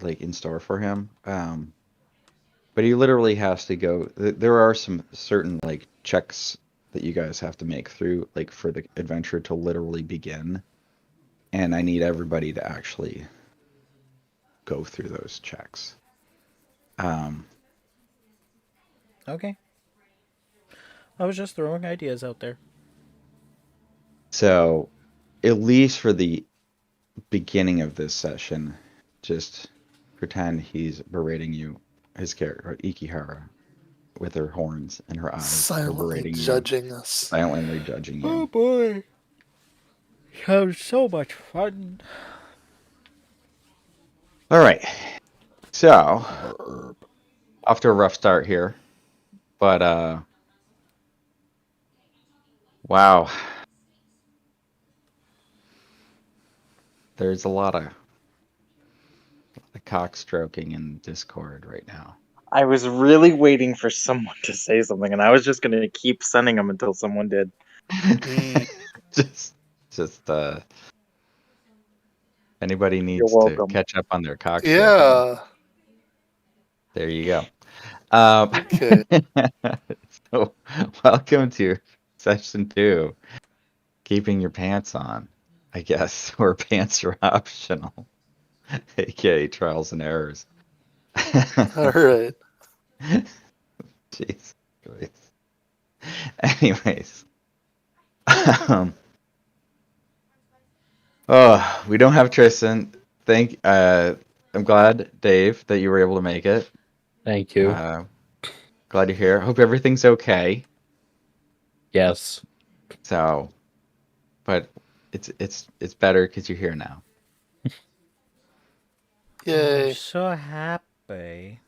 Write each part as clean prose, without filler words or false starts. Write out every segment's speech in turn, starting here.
like in store for him. But he literally has to go. There are some certain like checks that you guys have to make through, like for the adventure to literally begin, and I need everybody to actually go through those checks. Um, Okay. I was just throwing ideas out there. so at least for the beginning of this session, just pretend he's berating you, his character, Ikihara, with her horns and her eyes, are Silently berating you, judging us. silently judging you. Oh boy. Have so much fun. All right. So, off to a rough start here, but wow, there's a lot of cock stroking in Discord right now. I was really waiting for someone to say something, and I was just gonna keep sending them until someone did. just anybody You're needs to welcome. catch up on their cock stroking. Yeah. There you go. Okay. So, welcome to session 2, keeping your pants on, I guess, or pants are optional, aka trials and errors. All right. Jeez. Anyways, oh, we don't have Tristan. I'm glad, Dave, that you were able to make it. Thank you. Glad you're here. Hope everything's okay. Yes. So, but it's better because you're here now. Yay. I'm so happy.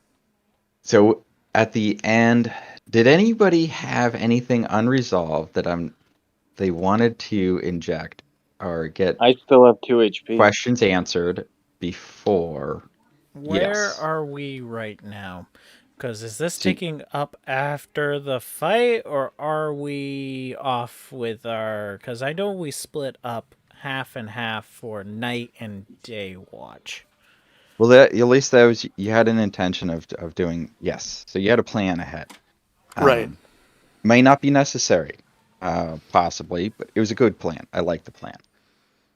So at the end, did anybody have anything unresolved that they wanted to inject or get I still have 2 HP. questions answered before? Where Yes. are we right now? Because is this taking up after the fight, or are we off with our... Because I know we split up half and half for night and day watch. Well, at least that was, you had an intention of doing, yes. So you had a plan ahead. Right. May not be necessary, possibly, but it was a good plan. I like the plan.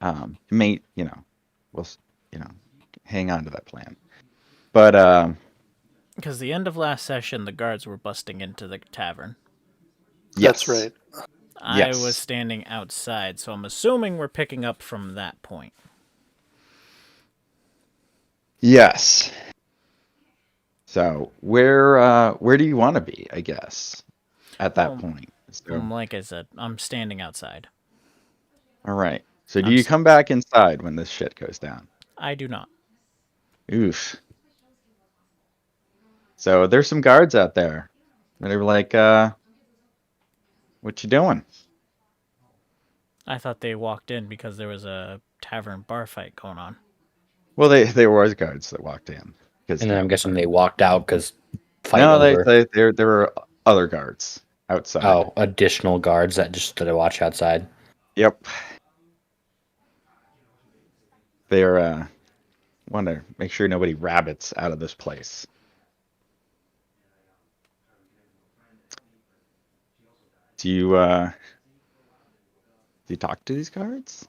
It may, we'll, hang on to that plan. But Because the end of last session, the guards were busting into the tavern. Yes. That's right. I was standing outside, so I'm assuming we're picking up from that point. Yes. So where do you want to be, I guess, at that point? So, like I said, I'm standing outside. All right. So do you come back inside when this shit goes down? I do not. Oof. So there's some guards out there that are like, what you doing? I thought they walked in because there was a tavern bar fight going on. Well, there was guards that walked in. And then I'm guessing they walked out because fight over. No, there were other guards outside. Oh, additional guards that just stood to watch outside. Yep. They're want to make sure nobody rabbits out of this place. Do you talk to these guards?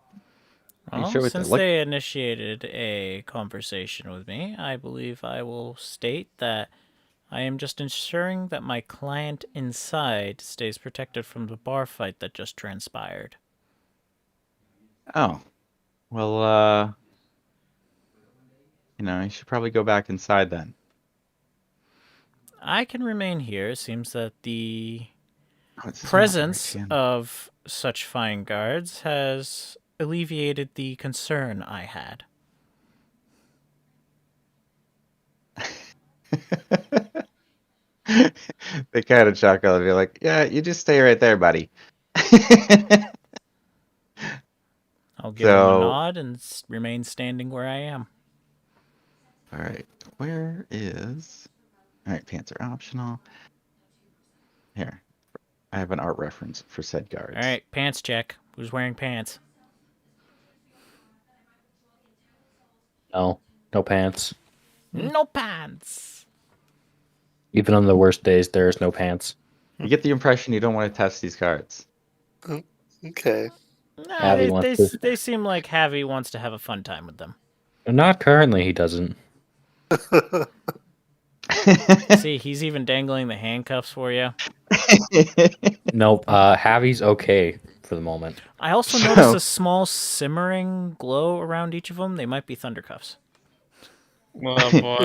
Well, since they initiated a conversation with me, I believe I will state that I am just ensuring that my client inside stays protected from the bar fight that just transpired. Oh. Well, you should probably go back inside then. I can remain here. It seems that the presence of such fine guards has alleviated the concern I had. They kind of chuckle and be like, "Yeah, you just stay right there, buddy." I'll give him a nod and remain standing where I am. All right, where is... All right, pants are optional. Here, I have an art reference for said guards. All right, pants check. Who's wearing pants? No pants. No pants. Even on the worst days, there is no pants. You get the impression you don't want to test these cards. Okay. No, Javi wants to. they seem like Javi wants to have a fun time with them. Not currently, he doesn't. See, he's even dangling the handcuffs for you. Nope. Javi's okay for the moment. I also noticed a small simmering glow around each of them. They might be thundercuffs. Oh boy.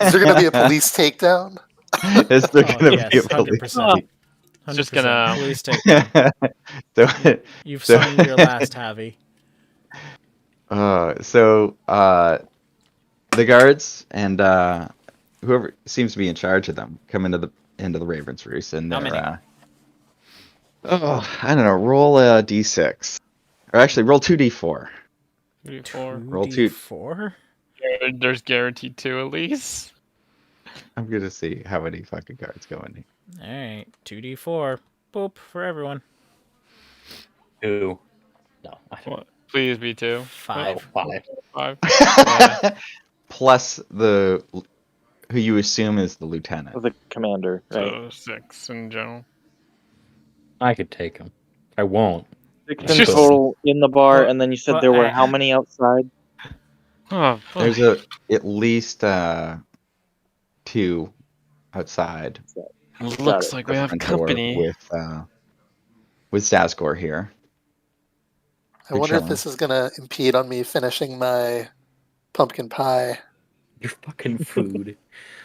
Is there going to be a police takedown? Is there going to yes, be a police? 100%. Just gonna- Please take them. You've sung your last, Javi. The guards and whoever seems to be in charge of them come into the Raven's Roost, and How they're many? I don't know. Roll a d6, or actually roll 2d4. 3-4. Roll 2. 4? There's guaranteed 2 at least. I'm gonna see how many fucking guards go in. All right, 2d4. Boop for everyone. 2. No. What? Please be 2. 5. 5. 5. Yeah. Plus who you assume is the lieutenant. The commander, right? So 6 in general. I could take him. I won't. 6 in Just- total in the bar, But- and then you said but there were I- how many outside? Oh, There's at least 2 outside. looks like we have front door company. with Sasgor here. I Good wonder if challenge. this is going to impede on me finishing my pumpkin pie. Your fucking food.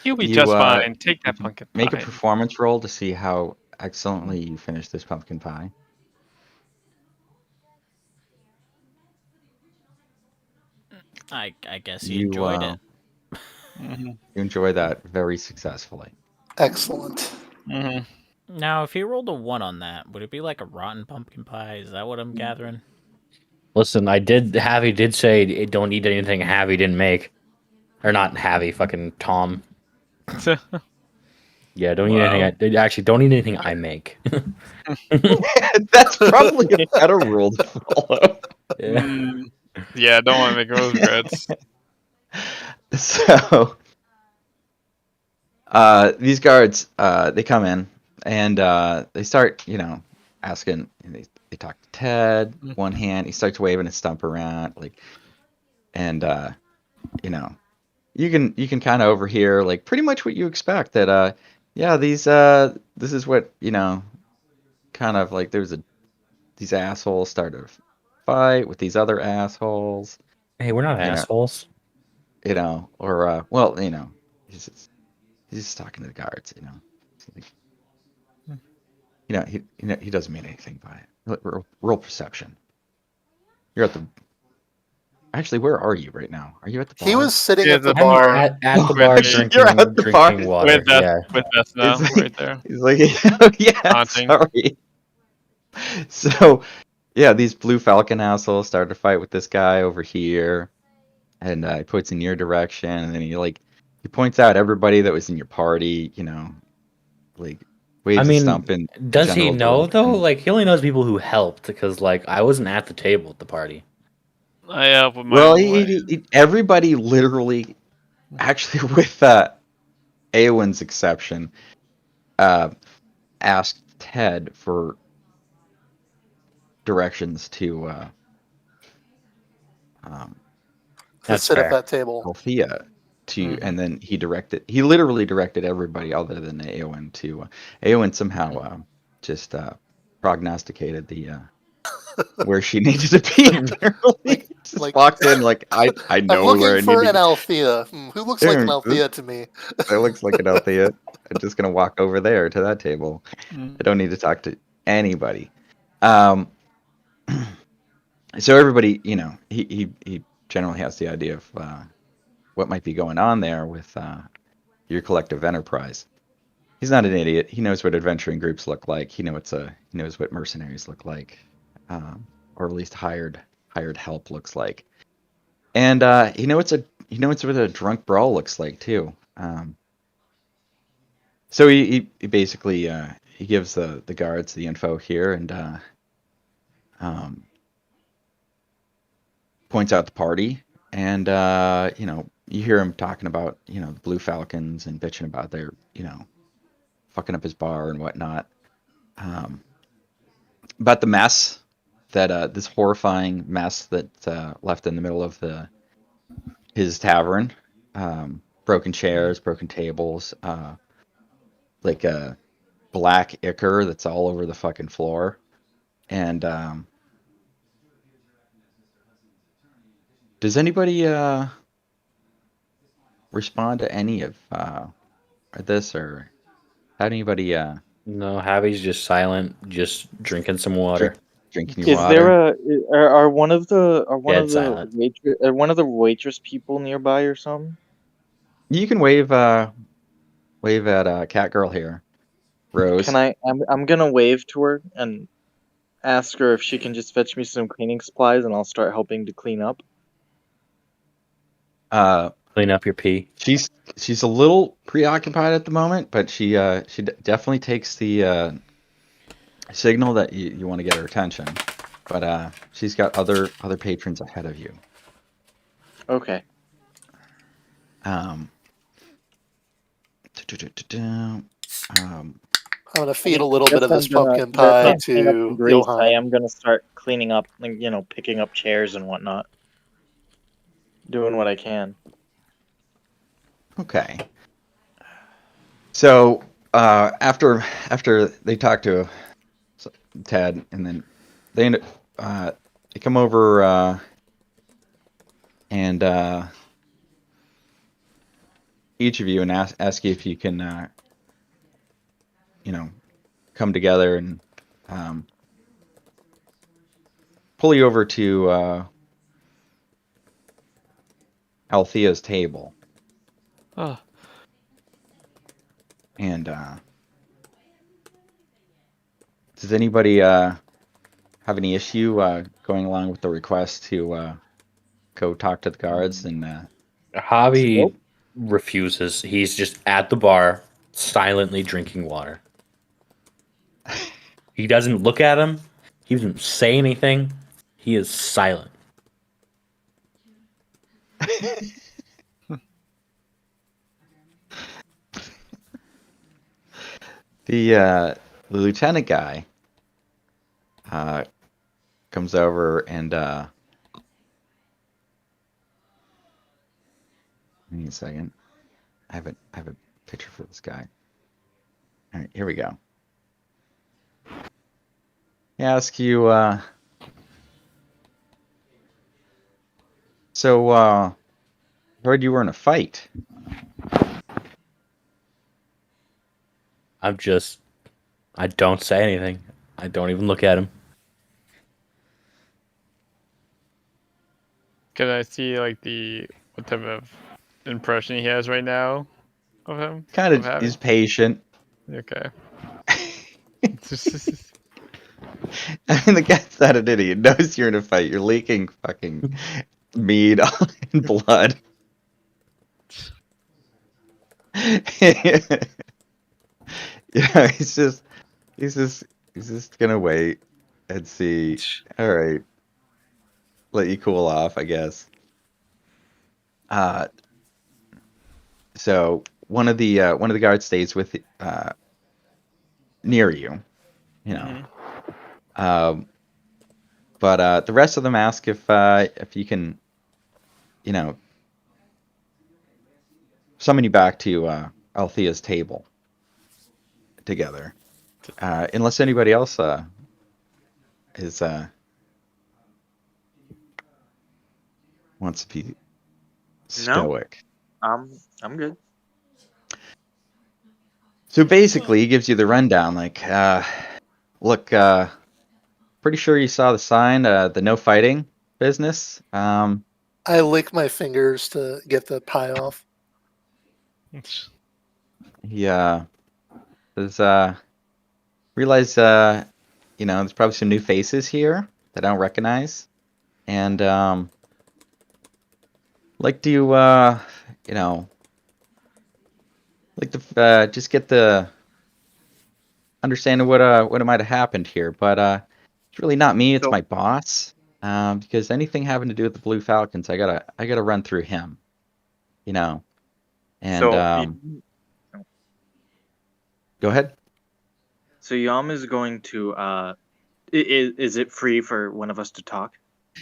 You'll be You, just fine. Take that pumpkin Make a pie. performance roll to see how excellently you finish this pumpkin pie. I guess you enjoyed it. Mhm. You enjoy that very successfully. Excellent. Mhm. Now, if he rolled a 1 on that, would it be like a rotten pumpkin pie? Is that what I'm gathering? Listen, Javi did say don't eat anything Javi didn't make. Or not Javi, fucking Tom. Yeah, don't eat anything. Actually, don't eat anything I make. That's probably a better rule to follow. Yeah. Yeah, don't want to make those regrets. So, these guards, they come in and they start, asking. They talk to Ted. One hand, he starts waving his stump around, and you can kind of overhear pretty much what you expect. That this is what kind of there's these assholes start a fight with these other assholes. Hey, we're not assholes. He's just talking to the guards, he doesn't mean anything by it. Roll perception. You're at the. Actually, where are you right now? Are you at the bar? He was sitting Yeah, at the the- bar. At the bar drinking, You're at the bar. drinking water. With us now, It's- right there. He's like, yeah, Haunting. sorry. So, yeah, these Blue Falcon assholes start to fight with this guy over here, and he points in your direction, and then he points out everybody that was in your party, waves I a mean, stump in Does he general know direction. though? He only knows people who helped because I wasn't at the table at the party. I help with my Well, own way. everybody literally, actually, with Eowyn's exception, asked Ted for directions to To That's sit fair. at that table. Althea and then he literally directed everybody other than Eowyn to Eowyn somehow just prognosticated the where she needed to be. Apparently, just walked in I I'm know where I looking need for to an go. Althea. Who looks like an Yeah, Althea to me? That looks like an Althea. I'm just gonna walk over there to that table. I don't need to talk to anybody. So everybody, he generally has the idea of what might be going on there with your collective enterprise. He's not an idiot. He knows what adventuring groups look like. He knows what mercenaries look like, or at least hired help looks like. And he knows what a drunk brawl looks like too. So he basically he gives the guards the info here and points out the party And you hear him talking about the Blue Falcons and bitching about their fucking up his bar and whatnot. About the mess that this horrifying mess that left in the middle of his tavern. Broken chairs, broken tables, like a black ichor that's all over the fucking floor. And does anybody respond to any of this, or had anybody No, Javi's just silent, just drinking some water. drinking Is water? there are one of the Dead silent. waitress people nearby or something? You can wave at Cat Girl here, Rose. Can I? I'm gonna wave to her and ask her if she can just fetch me some cleaning supplies, and I'll start helping to clean up. Clean up your pee. She's a little preoccupied at the moment, but she definitely takes the signal that you want to get her attention. But she's got other patrons ahead of you. Okay. I'm gonna feed a little bit of this pumpkin pie to Johan. I am gonna start cleaning up, like, picking up chairs and whatnot, doing what I can. Okay. So after they talk to Ted, and then they end up, they come over and each of you and ask you if you can come together and pull you over to Althea's table. Oh. And does anybody have any issue going along with the request to go talk to the guards? And Javi refuses. He's just at the bar, silently drinking water. He doesn't look at him. He doesn't say anything. He is silent. The lieutenant guy comes over and give me a second. I have a picture for this guy. All right, here we go. He asks you, so heard you were in a fight. I don't say anything. I don't even look at him. Can I see what type of impression he has right now of him? Kind of, he's patient. Okay. I mean, the guy's not an idiot. He knows you're in a fight. You're leaking fucking mead and blood. He's just gonna wait and see. All right, let you cool off, I guess. So one of the guards stays with near you, but the rest of them ask if you can, summon you back to Althea's table together, unless anybody else is wants to be stoic. I'm good. So basically, he gives you the rundown. Like, look, pretty sure you saw the sign, the no fighting business. I lick my fingers to get the pie off. Yeah. Realize, there's probably some new faces here that I don't recognize. And, like to, like to just get the understanding what might have happened here. But it's really not me, it's my boss. because anything having to do with the Blue Falcons, I gotta run through him, you know. And go ahead. So Yam is going to. Is it free for one of us to talk?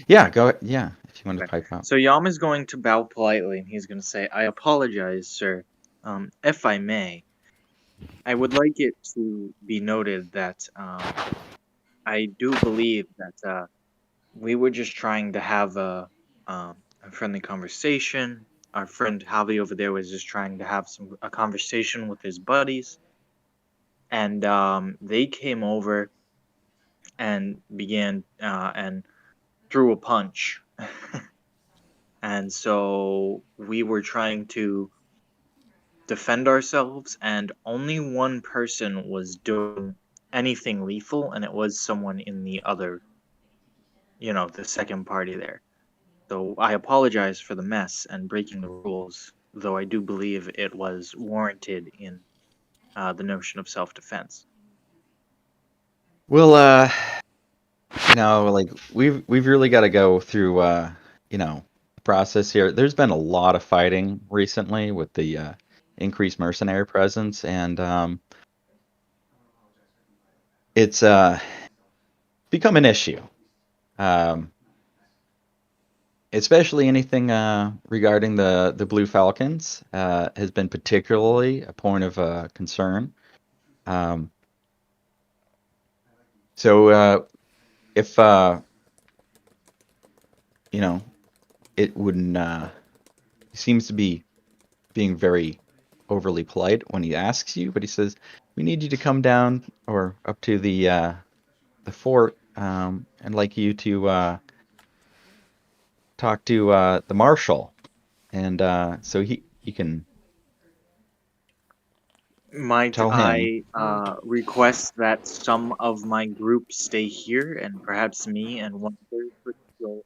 Yeah, go. Yeah, if you want to Okay. pipe up. So Yam is going to bow politely, and he's going to say, "I apologize, sir. If I may, I would like it to be noted that I do believe that we were just trying to have a friendly conversation. Our friend Javi over there was just trying to have a conversation with his buddies, and they came over and began and threw a punch." And so we were trying to defend ourselves, and only one person was doing anything lethal, and it was someone in the other, the second party there. So I apologize for the mess and breaking the rules, though I do believe it was warranted in the notion of self-defense. Well, like we've really got to go through, process here. There's been a lot of fighting recently with the increased mercenary presence, and it's become an issue. Especially anything regarding the Blue Falcons has been particularly a point of concern. So if it wouldn't. He seems to be being very overly polite when he asks you, but he says, "We need you to come down or up to the fort, and like you to talk to the marshal, and so he can Might tell him." I request that some of my group stay here, and perhaps me and one other person go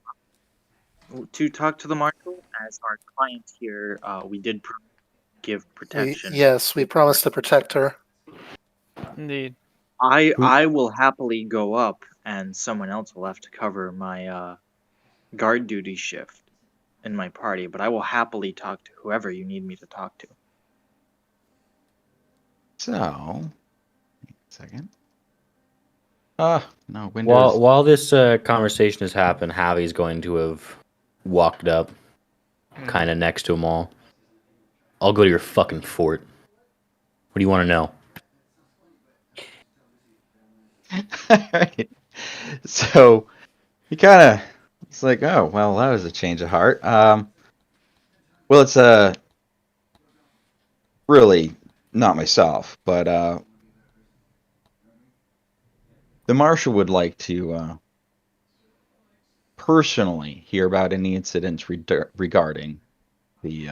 to talk to the marshal? As our client here, we did give protection. Yes, we promised to protect her. Indeed. I will happily go up, and someone else will have to cover my guard duty shift in my party, but I will happily talk to whoever you need me to talk to. So, second. No, Windows. While this conversation has happened, Javi's going to have walked up, kind of next to them all. I'll go to your fucking fort. What do you want to know? Right. So he kind of, it's like, oh, well, that was a change of heart. Well, it's really not myself, but the marshal would like to personally hear about any incidents regarding the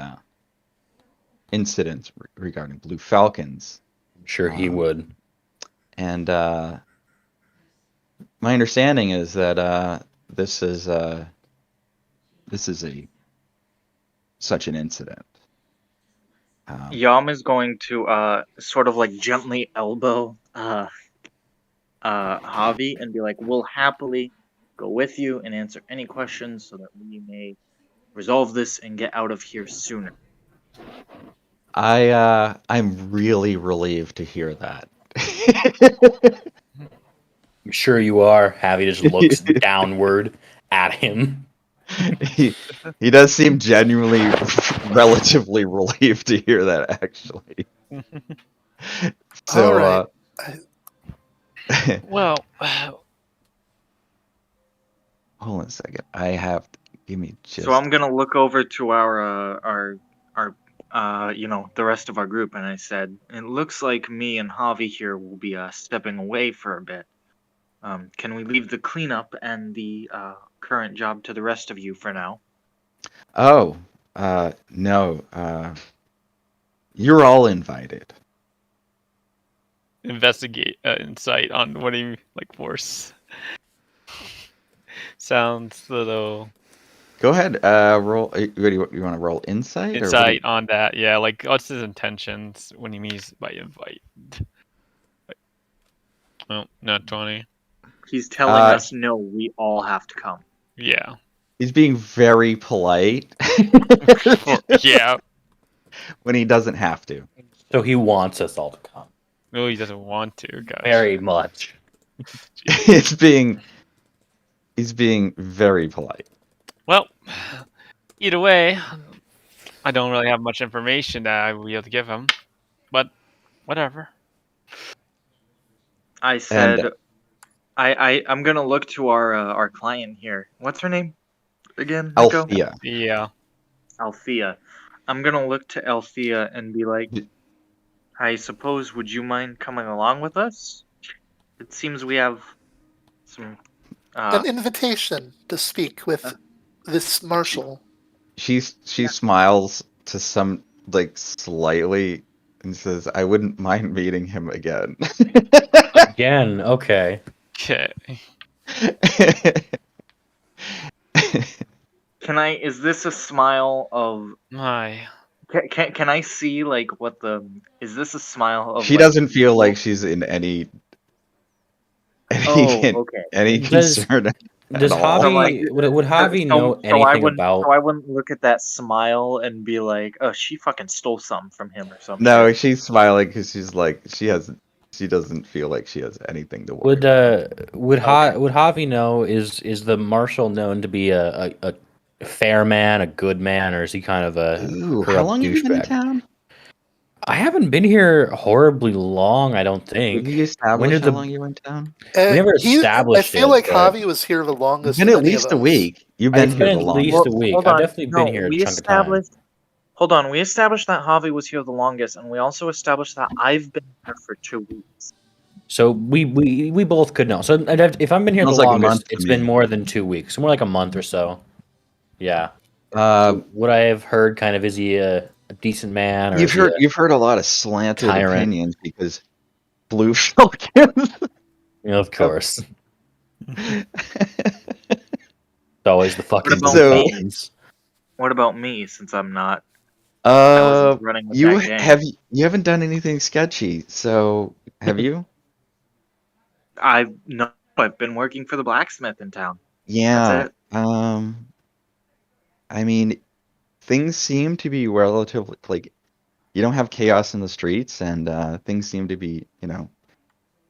incidents regarding Blue Falcons. I'm sure he would. And my understanding is that this is such an incident. Yam is going to sort of like gently elbow Javi and be like, "We'll happily go with you and answer any questions so that we may resolve this and get out of here sooner." I'm really relieved to hear that. I'm sure you are. Javi just looks downward at him. he does seem genuinely relatively relieved to hear that, actually. So, all right. Well, hold on a second. I have to give me just. So I'm gonna look over to our the rest of our group, and I said, "It looks like me and Javi here will be stepping away for a bit. Can we leave the cleanup and the current job to the rest of you for now?" Oh, no. You're all invited. investigate insight on what he like force. Sounds a little. Go ahead. Roll. You want to roll insight? Insight on that, yeah. Like, what's his intentions when he means by invite? Oh, not 20. He's telling us no. We all have to come. Yeah. He's being very polite Yeah. when he doesn't have to. So he wants us all to come. No, he doesn't want to, guys. Very much. he's being very polite. Well, either way, I don't really have much information that I will be able to give him, but whatever. I said, I'm gonna look to our client here. What's her name again, Mikko? Althea. Yeah. Althea. I'm gonna look to Althea and be like, I suppose, would you mind coming along with us? It seems we have some. An invitation to speak with this marshal. She smiles to some slightly and says, "I wouldn't mind meeting him again." Again, okay. Okay. Can I? Is this a smile of? My. Can I see what the? Is this a smile of? She doesn't feel like she's in any okay. any concern Does at all. Javi would Javi know anything about? So I wouldn't look at that smile and be like, "Oh, she fucking stole something from him or something." No, she's smiling because she's like she doesn't feel like she has anything to worry. Would Javi know? Is the marshal known to be a fair man, a good man, or is he kind of a Ooh, corrupt how long have you been in douchebag? town? I haven't been here horribly long. I don't Have think. you established how long you were in town? We never established I feel it, like but- Javi was here the longest. It's been of at any least of a us. week. You've been It's here been the at longest. least a week. Hold I've on. definitely been here a we chunk of time. established. Hold on, we established that Javi was here the longest, and we also established that I've been here for 2 weeks. So we both could know. So if I've been here Sounds the like a longest, month to it's me. been more than 2 weeks. More like a month or so. Yeah. Uh, What I have heard, kind of, is he a decent man? Or you've heard a lot of slanted tyrant? opinions because Blue Falcons. Of course. It's always the fucking about Blue me? Falcons. What about me, since I'm not? I wasn't running with you that gang. you haven't done anything sketchy, so have you? I've been working for the blacksmith in town. Yeah. That's I mean, things seem to be relatively you don't have chaos in the streets, and things seem to be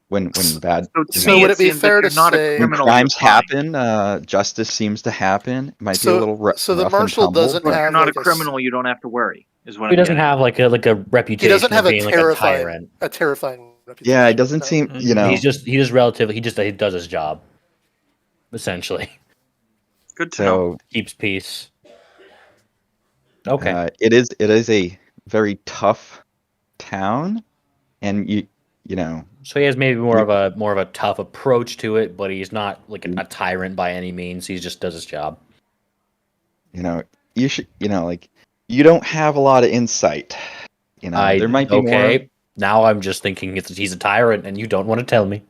when bad So to So me, would it it be seems fair like you're to not a say- when criminal. crimes you're fine. happen, justice seems to happen. It might be a So- little so the rough and marshal tumble, doesn't but- If you're have not like a criminal, you don't have to worry. Is what He I'm doesn't getting at. have like a He reputation doesn't have of being like a tyrant. a terrifying reputation. Yeah, it doesn't seem, He just relatively he does his job. Essentially. Good to know. So Keeps peace. Okay. it is a very tough town, and you know So he has maybe more of a tough approach to it, but he's not like a tyrant by any means. He just does his job. you should you don't have a lot of insight. There might be more. Now I'm just thinking he's a tyrant, and you don't want to tell me.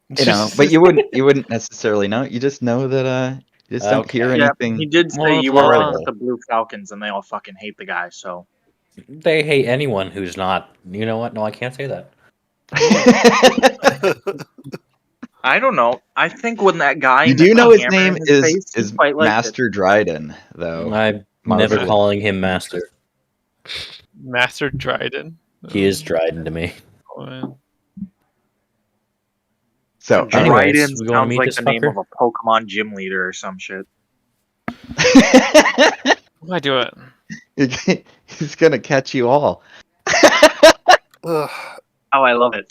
But you wouldn't necessarily know. You just know that you just don't hear Yeah, anything. he did say More you were horrible. with the Blue Falcons, and they all fucking hate the guy. So They hate anyone who's not. You know what? No, I can't say that. I don't know. I think when that guy, You do met know the his hammer name in his face, he is quite liked it. Master Dryden, though. I'm Marshall. never calling him master. Master Dryden. He is Dryden to me. Oh, man. So, Anyways, Dryden we gonna sounds meet like this the name fucker? of a Pokemon gym leader or some shit. Why do it? he's gonna catch you all. Ugh, Oh, I love it.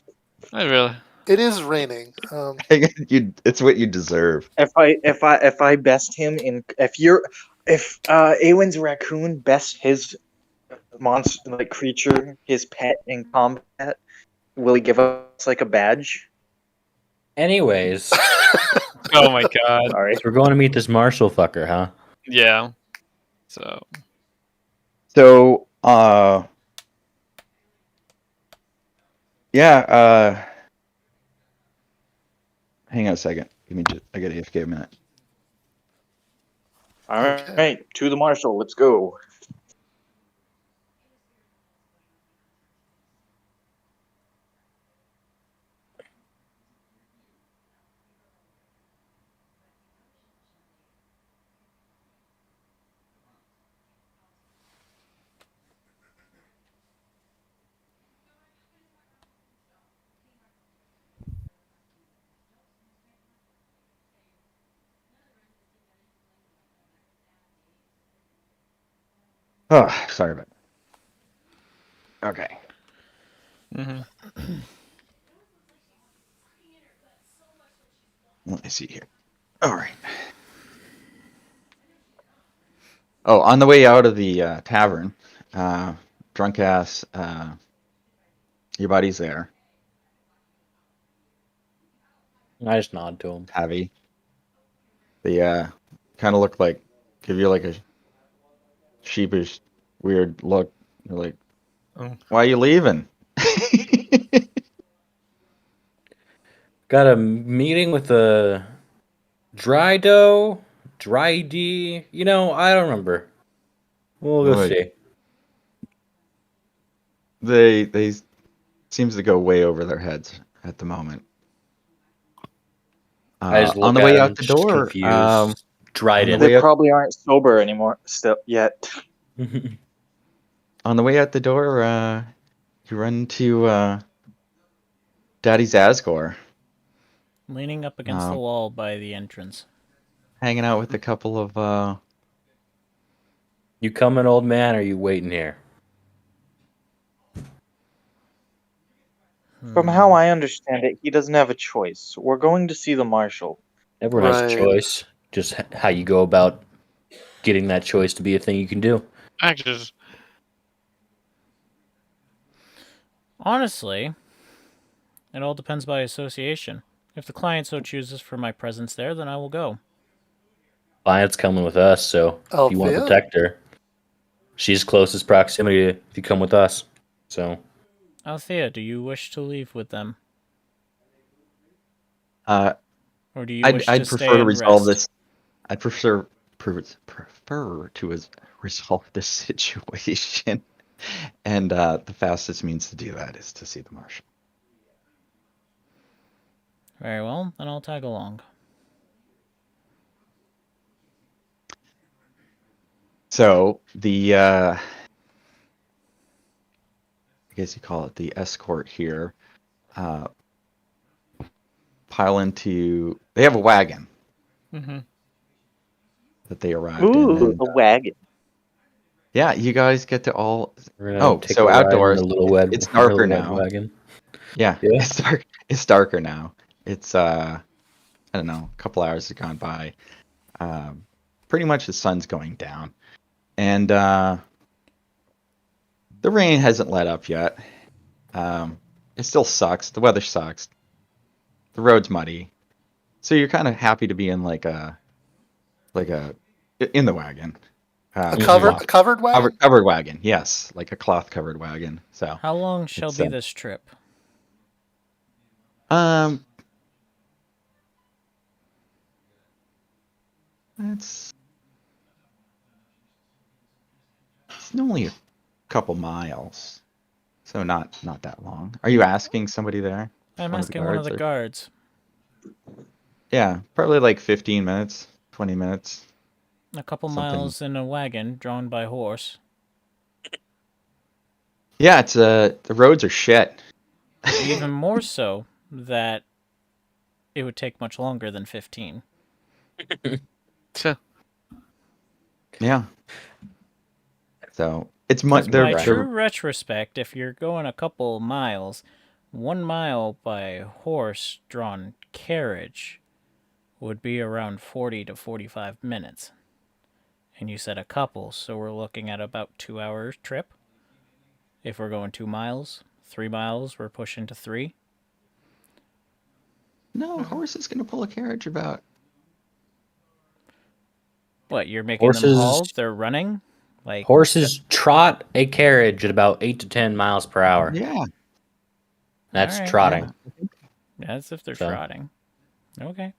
Not really. it is raining. It's what you deserve. If I best him in if Awen's raccoon best his monster creature, his pet in combat, will he give us a badge? Anyways, so Oh my god. Sorry. we're going to meet this Marshall fucker, huh? Yeah. So So, hang on a second. I got AFK a minute. All right, to the marshal. Let's go. Oh, sorry about that. Okay. Mm-hmm. Let me see here. All right. Oh, on the way out of the tavern, drunk ass, your buddy's there. I just nod to him. Heavy. They kind of look like, give you like a sheepish, weird look. They're like, Oh. why are you leaving? Got a meeting with a dry D. You know, I don't remember. We'll go see. They seems to go way over their heads at the moment. I just look on the at way him, out the just door, confused. Dryden. way They up- probably aren't sober anymore still yet. on the way out the door, you run into Daddy's Asgore, Leaning up against the wall by the entrance. hanging out with a couple of. You coming, old man, or are you waiting here? From how I understand it, he doesn't have a choice. We're going to see the marshal. Everyone has a Right. choice. Just how you go about getting that choice to be a thing you can do. Actually, Honestly, it all depends by association. If the client so chooses for my presence there, then I will go. Client's coming with us, so if you want to Althea? protect her, she's closest proximity if you come with us. So Althea, do you wish to leave with them? Uh, Or do you wish I'd to prefer stay to and resolve rest? this. I'd prefer to resolve this situation, and the fastest means to do that is to see the marshal. Very well, then I'll tag along. So the I guess you call it the escort here, pile into. They have a wagon mm-hmm. that they arrived Ooh, in. And, the wagon. yeah, you guys get to all. we're gonna take so a ride in outdoors. the little red, It's darker little red now. wagon. Yeah, Yeah. it's dark. It's darker now. It's I don't know, a couple hours have gone by. Pretty much the sun's going down, and the rain hasn't let up yet. It still sucks. The weather sucks. The road's muddy, so you're kind of happy to be in in the wagon. A Cloth- covered wagon? covered wagon. Yes, like a cloth covered wagon. So How long shall It's, be this trip? it's only a couple miles, so not that long. Are you asking somebody there? I'm One of the asking one of the guards, or- guards. Yeah, probably like 15 minutes, 20 minutes. A couple Something- miles in a wagon drawn by horse. Yeah, it's the roads are shit. Even more so that it would take much longer than 15. So, Yeah. So it's Because much. by right. true retrospect, if you're going a couple miles, 1 mile by horse-drawn carriage would be around 40 to 45 minutes. And you said a couple, so we're looking at about 2 hour trip. If we're going 2 miles, 3 miles, we're pushing to 3. No, a horse is gonna pull a carriage about. What, you're making them Horses- haul? They're running? Like Horses trot a carriage at about 8 to 10 miles per hour. Yeah. That's Alright, trotting. That's if they're So. trotting. Okay.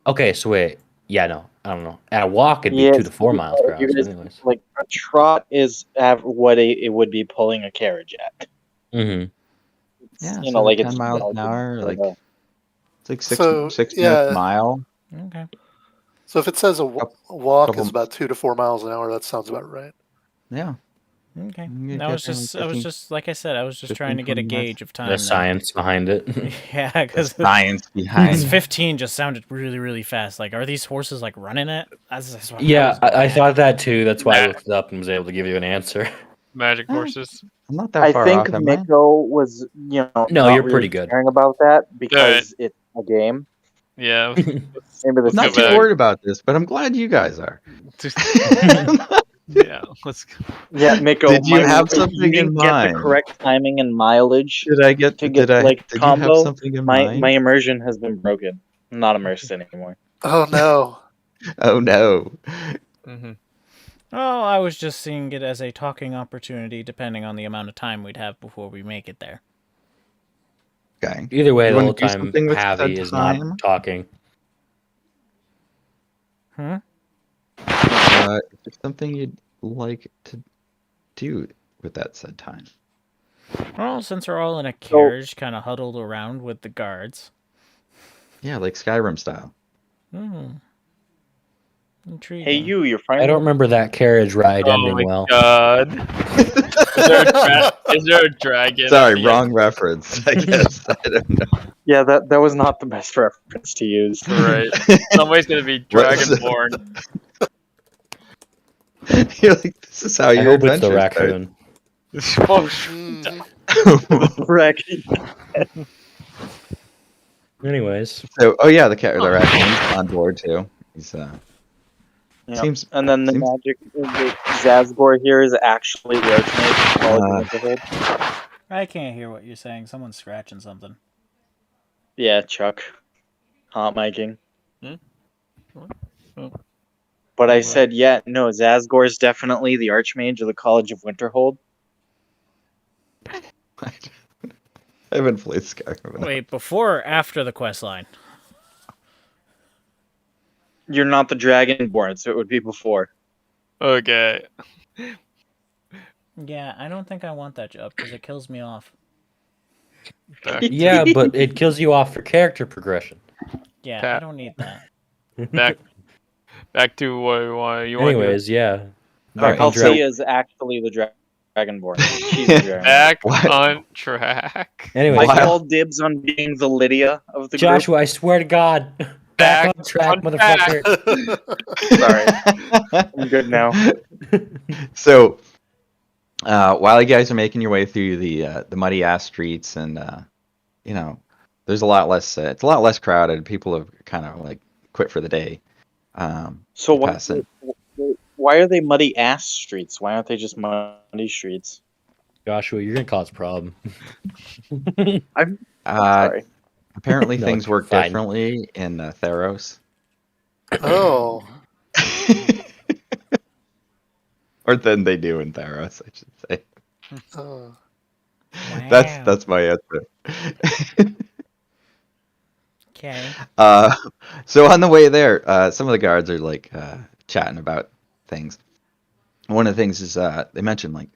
Okay, so wait. Yeah, no, I don't know. At a walk, it'd be Yes, 2 to 4 miles per hour. you So guys- anyways. Like a trot is what it would be pulling a carriage at. Mm-hmm. Yeah. You so know, like 10 it's miles an Belgium, hour, so like the- it's like six So, 6 yeah. minutes a mile. Okay. So if it says a walk Couple- is about 2 to 4 miles an hour, that sounds about right. Yeah. Okay. You I was get there in, just, like, I was 15 just, like I said, I was just 15, trying to get a 20 minutes. gauge of The time. There. science behind it. Yeah, The because science behind 15 just sounded really, really fast. Like, are these horses like running it? That's what I Yeah, was going I at. thought that too. That's why I looked it up and was able to give you an answer. Magic Huh? horses. I'm not that I far think off, am I? Mikko was, No, not you're really pretty good. caring about that Alright. because it's a game. Yeah. Maybe Let's the Not go too back. worried about this, but I'm glad you guys are. Yeah. Let's. Yeah, Mikko. Did you have you something in didn't get the mind? correct timing and mileage Did I get? to get Did I? like Did you have combo. something in My mind? immersion has been broken. I'm not immersed anymore. Oh no. Oh no! Mm-hmm. Oh, I was just seeing it as a talking opportunity, depending on the amount of time we'd have before we make it there. Okay. Either way, You the wanna whole do time something with Javi said is not time? talking. Hmm? Is there something you'd like to do with that said time? Well, since we're all in a carriage, kind of huddled around with the guards. Yeah, like Skyrim style. Intriguing. Hey, you're I finally. don't remember that carriage ride Oh ending my well. god. Is there a dragon? Sorry, at the wrong reference. I guess I don't know. Yeah, that was not the best reference to use. end? Right. Somebody's gonna be What's- dragonborn. You're like, this is how I your hope it's the adventure starts. raccoon. Mhm. Wreck. Anyways, So, oh yeah, the raccoon's on board too. He's Yep. seems And then the seems- magic the Zazgor here is actually the Archmage of College of Winterhold. I can't hear what you're saying. Someone's scratching something. Yeah, Chuck. Hot miking. Hmm? Oh. But I said, yeah, no, Zazgor is definitely the Archmage of the College of Winterhold. I haven't played Skyrim. enough. Wait, before or after the quest line? You're not the Dragonborn, so it would be before. Okay. Yeah, I don't think I want that job because it kills me off. yeah, but it kills you off for character progression. Yeah, I Pat. don't need that. Back to what you want. Anyways, yeah. Alright, on track. Althea is actually the Dragonborn. She's the Dragonborn. Back What? on track. Anyways, I call dibs on being the Lydia of the Joshua, I swear to God, back on track, motherfucker. Sorry. I'm good now. So, while you guys are making your way through the muddy ass streets, and there's a lot less. It's a lot less crowded. People have kind of like quit for the day. So why are they muddy ass streets? Why aren't they just muddy streets? Joshua, you're gonna cause a problem. I'm sorry. Apparently, No, things work fine. differently in Theros. Oh. Or than they do in Theros, I should say. Oh. Wow. That's my answer. Okay. So on the way there, some of the guards are like chatting about things. One of the things is they mentioned like,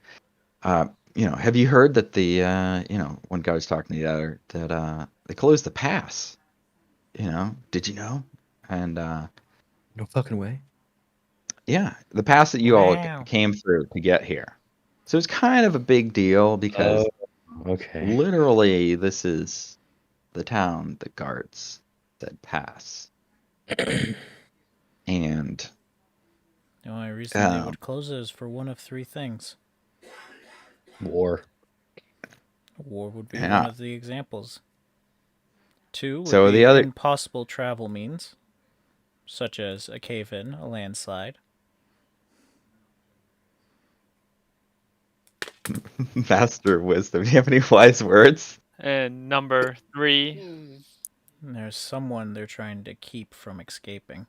have you heard that the one guy was talking to the other that they closed the pass? Did you know? And No fucking way. yeah, the pass that you Wow. all came through to get here. So it's kind of a big deal because Okay. literally this is the town the guards said pass. And The only reason they would close it is for one of three things. War. War would be Yeah. one of the examples. Two would So be the other- impossible travel means, such as a cave-in, a landslide. Master of wisdom. Do you have any wise words? And number 3. Hmm. And there's someone they're trying to keep from escaping.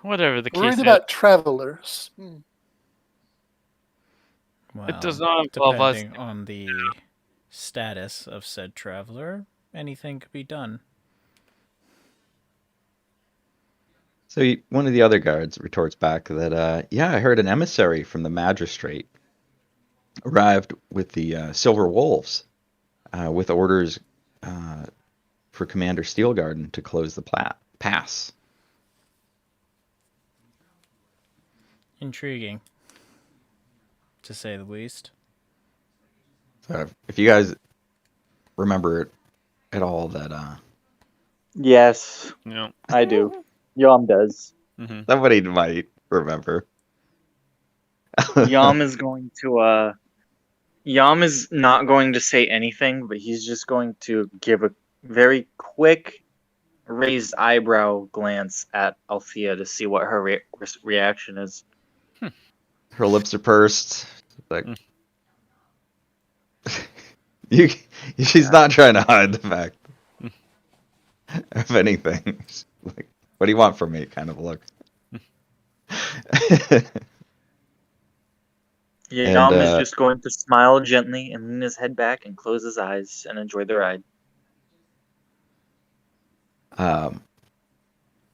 Whatever the case Worried is. about travelers. Hmm. Well, It does not involve us. depending on the status of said traveler, anything could be done. So one of the other guards retorts back that, I heard an emissary from the magistrate arrived with the Silver Wolves with orders for Commander Steelgarden to close the pass. intriguing, to say the least. So if you guys remember at all that Yes, Yeah. I do. Yom does. Mm-hmm. somebody might remember. Yom is going to Yom is not going to say anything, but he's just going to give a very quick raised eyebrow glance at Althea to see what her reaction is. Her lips are pursed. Like Mm. you, she's not trying to hide the fact of anything. She's like, what do you want from me? Kind of look. Yom is just going to smile gently and lean his head back and close his eyes and enjoy the ride.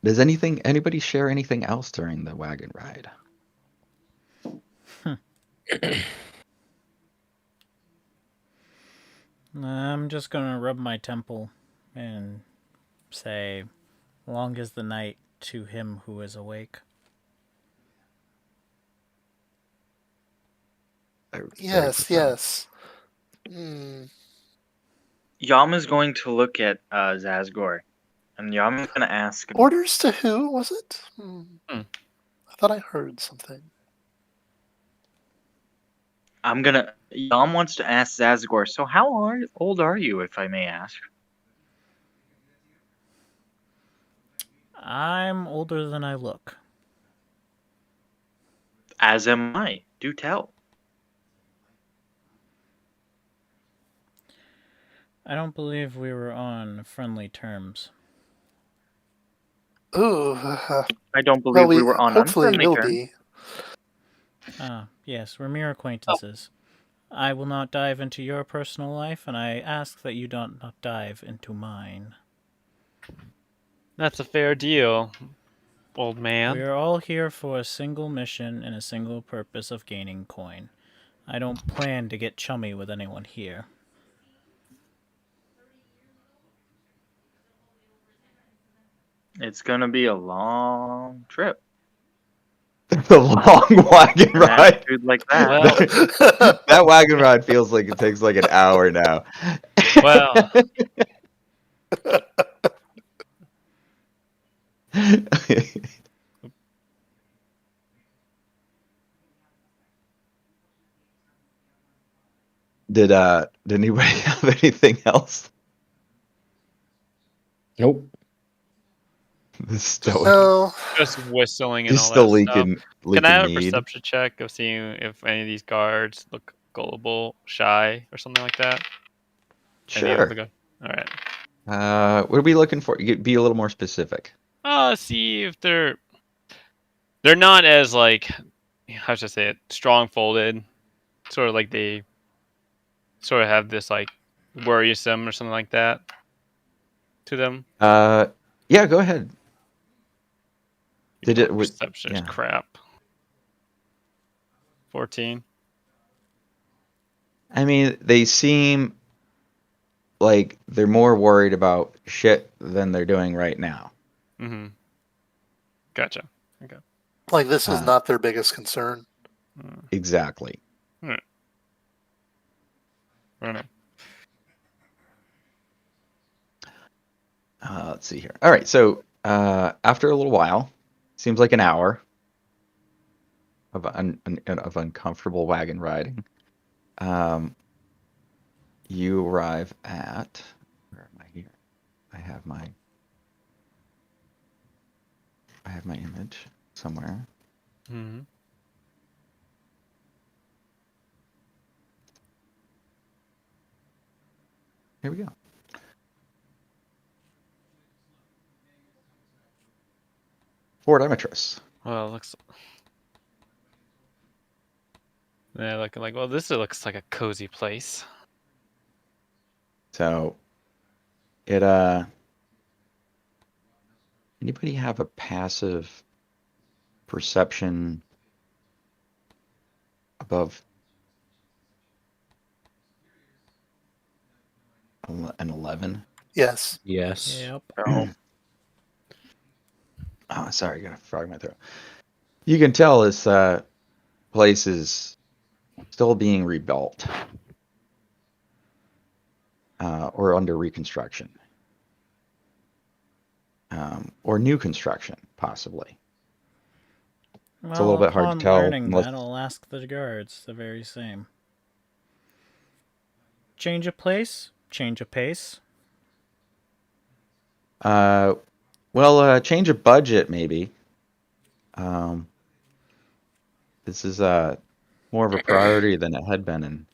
Does anybody share anything else during the wagon ride? I'm just gonna rub my temple and say, "Long is the night to him who is awake." Yes, yes. Yom is going to look at Zazgor, and Yom is going to ask... Orders to who, was it? I thought I heard something. Yom wants to ask Zazgor, so how old are you, if I may ask? I'm older than I look. As am I. Do tell. I don't believe we were on friendly terms. Ooh. I don't believe we were on hopefully unfriendly will terms. be. Yes, we're mere acquaintances. I will not dive into your personal life, and I ask that you don't not dive into mine. That's a fair deal, old man. We are all here for a single mission and a single purpose of gaining coin. I don't plan to get chummy with anyone here. It's going to be a long trip. The long wagon ride. Like that. Well, that wagon ride feels like it takes like an hour now. Well. Did anybody have anything else? Nope. The stoic. No. Just whistling and He's all still that stuff. leaking Can I have a mead. perception check of seeing if any of these guards look gullible, shy, or something like that? Sure. All right. What are we looking for? Be a little more specific. See if they're not as like, how should I say it, strong folded. Sort of like they sort of have this like worrisome or something like that to them. Yeah, go ahead. Did it perception is crap. 14. I mean, they seem like they're more worried about shit than they're doing right now. Mm-hmm. Gotcha. Okay. Like this is not their biggest concern. Exactly. Right. Right. Let's see here. All right, so after a little while, seems like an hour of uncomfortable wagon riding, you arrive at, where am I here? I have my image somewhere. Mm-hmm. Here we go. Fort Demetrius. Well, it looks. Yeah, looking like, well, this looks like a cozy place. So, anybody have a passive perception above an 11? Yes. Yes. Yep. Oh, sorry, I got a frog in my throat. You can tell this place is still being rebuilt or under reconstruction. Or new construction, possibly. It's a little bit hard to upon tell. learning that, I'll ask the guards the very same. Change of place, change of pace. Change of budget, maybe. This is more of a priority than it had been in.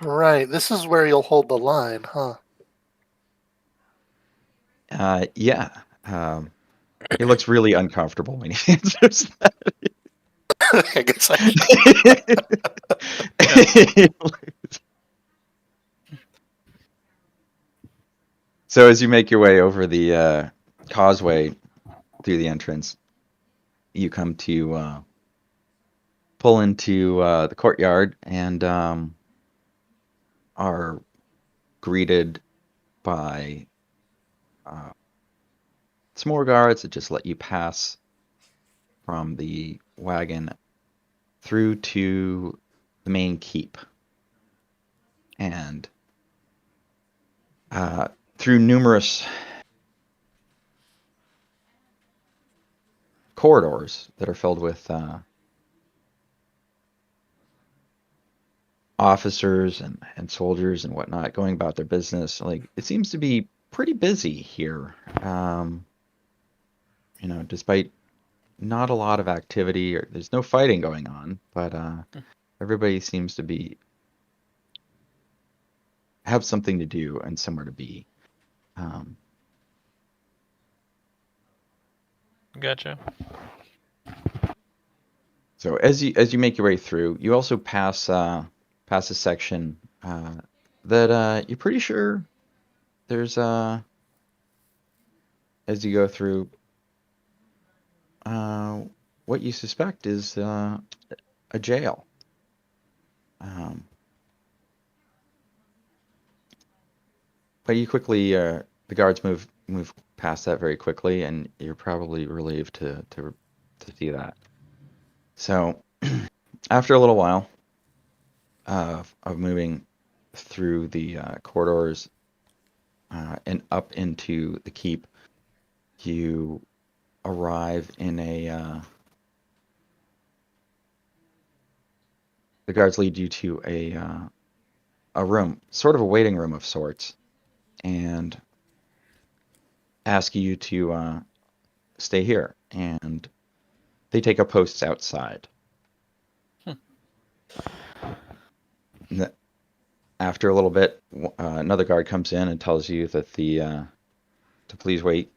Right. This is where you'll hold the line, huh? Yeah. He looks really uncomfortable when he answers that. I guess I So as you make your way over the causeway through the entrance, you come to pull into the courtyard and are greeted by some more guards that just let you pass from the wagon through to the main keep. And through numerous corridors that are filled with officers and soldiers and whatnot going about their business. Like, it seems to be pretty busy here. Despite not a lot of activity, or there's no fighting going on, but everybody seems to have something to do and somewhere to be. Gotcha. So as you make your way through, you also pass a section that you're pretty sure there's as you go through what you suspect is a jail. But you quickly the guards move past that very quickly, and you're probably relieved to see that. So after a little while of moving through the corridors and up into the keep, you arrive in the guards lead you to a room, sort of a waiting room of sorts, and ask you to stay here, and they take up posts outside. After a little bit, another guard comes in and tells you that to please wait.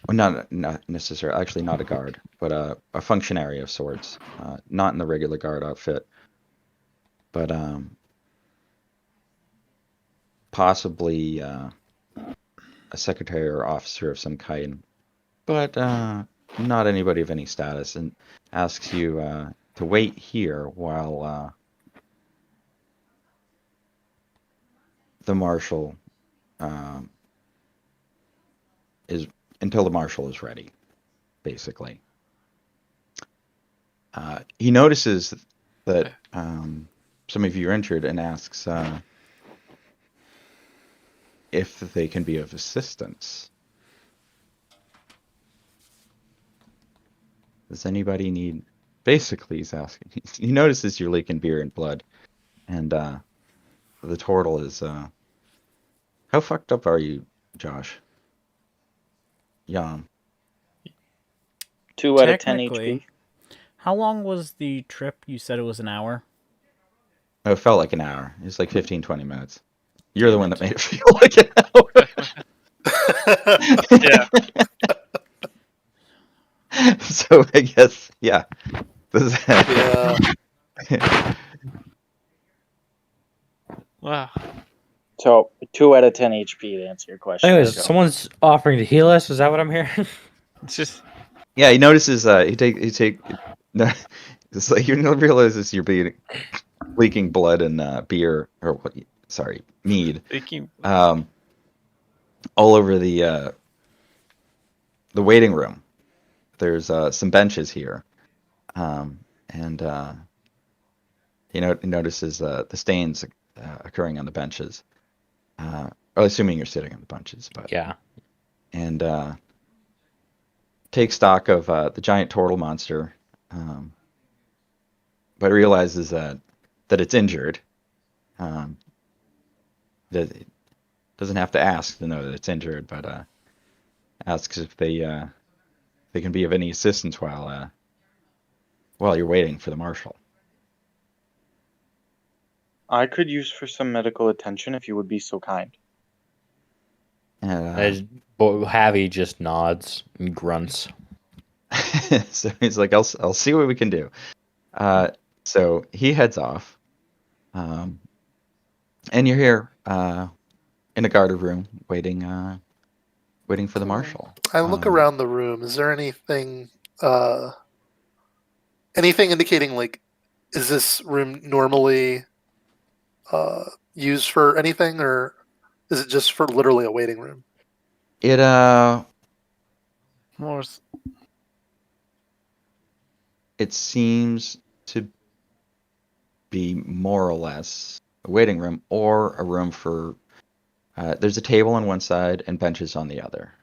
Not necessarily, actually not a guard, but a functionary of sorts, not in the regular guard outfit, but possibly a secretary or officer of some kind, but not anybody of any status, and asks you to wait here while the marshal until the marshal is ready, basically. He notices that some of you are injured and asks if they can be of assistance. Does anybody need... Basically, he's asking. He notices you're leaking beer and blood, and the turtle is... How fucked up are you, Josh? Yeah. 2 out of 10 HP. How long was the trip? You said it was an hour? Oh, it felt like an hour. It was like 15, 20 minutes. You're the one that made it feel like an hour. Yeah. So I guess, yeah. yeah. Wow. So 2 out of 10 HP to answer your question. Anyways, someone's offering to heal us. Is that what I'm hearing? It's just Yeah, he notices. He take. No, it's like you realizes you're leaking blood and beer, or what? Sorry, mead. thinking. All over the waiting room. There's some benches here, and he notices the stains occurring on the benches. Well, assuming you're sitting on the benches, but Yeah. And take stock of the giant turtle monster, but realizes that it's injured. That it doesn't have to ask to know that it's injured, but asks if they can be of any assistance while you're waiting for the marshal. I could use for some medical attention if you would be so kind. And Javi just nods and grunts. so he's like, I'll see what we can do. So he heads off, and you're here in a guarded room waiting for the marshal. I look around the room. Is there anything indicating, like, is this room normally used for anything, or is it just for literally a waiting room? It More. It seems to be more or less a waiting room or a room for. There's a table on one side and benches on the other.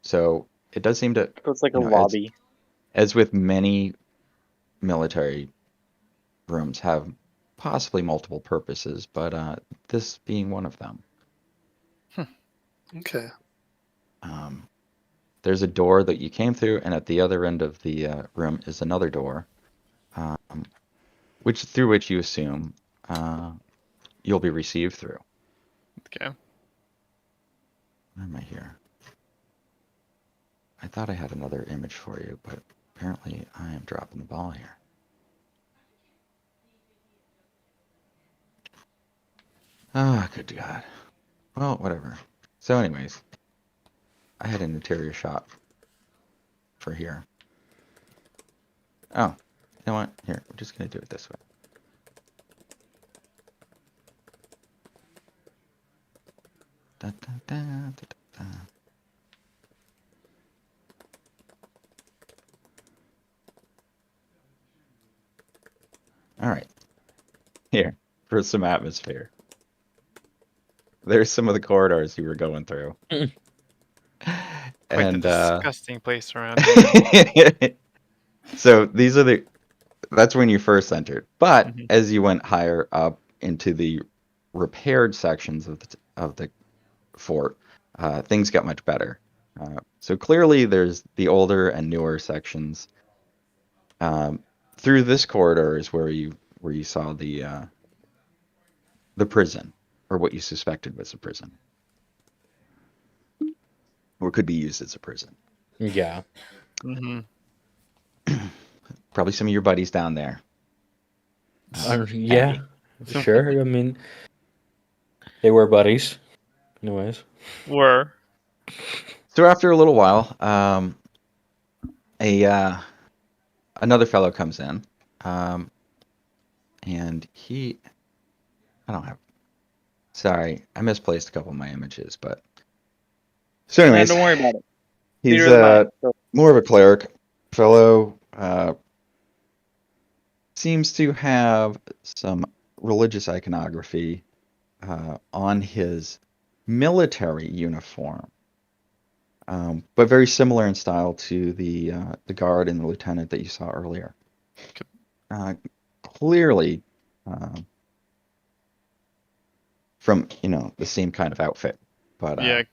So it does seem to. So it's like a lobby. As with many military rooms, have possibly multiple purposes, but this being one of them. Okay. There's a door that you came through, and at the other end of the room is another door, through which you assume you'll be received through. Okay. Where am I here? I thought I had another image for you, but apparently I am dropping the ball here. Ah, good God. Well, whatever. So anyways, I had an interior shot for here. Oh, you know what? Here, we're just going to do it this way. Da, da, da, da, da. All right. Here, for some atmosphere. There's some of the corridors you were going through. Quite And the disgusting place around here. So that's when you first entered. But as you went higher up into the repaired sections of the fort, things got much better. So clearly there's the older and newer sections. Through this corridor is where you saw the prison, or what you suspected was a prison, or could be used as a prison. Yeah. Probably some of your buddies down there. Yeah, sure. I mean, they were buddies. Anyways. Were. So after a little while, another fellow comes in, and I don't have. Sorry, I misplaced a couple of my images, but so anyways, don't worry about it. He's more of a cleric fellow. Seems to have some religious iconography on his military uniform, but very similar in style to the guard and the lieutenant that you saw earlier. Clearly, from the same kind of outfit, but yeah.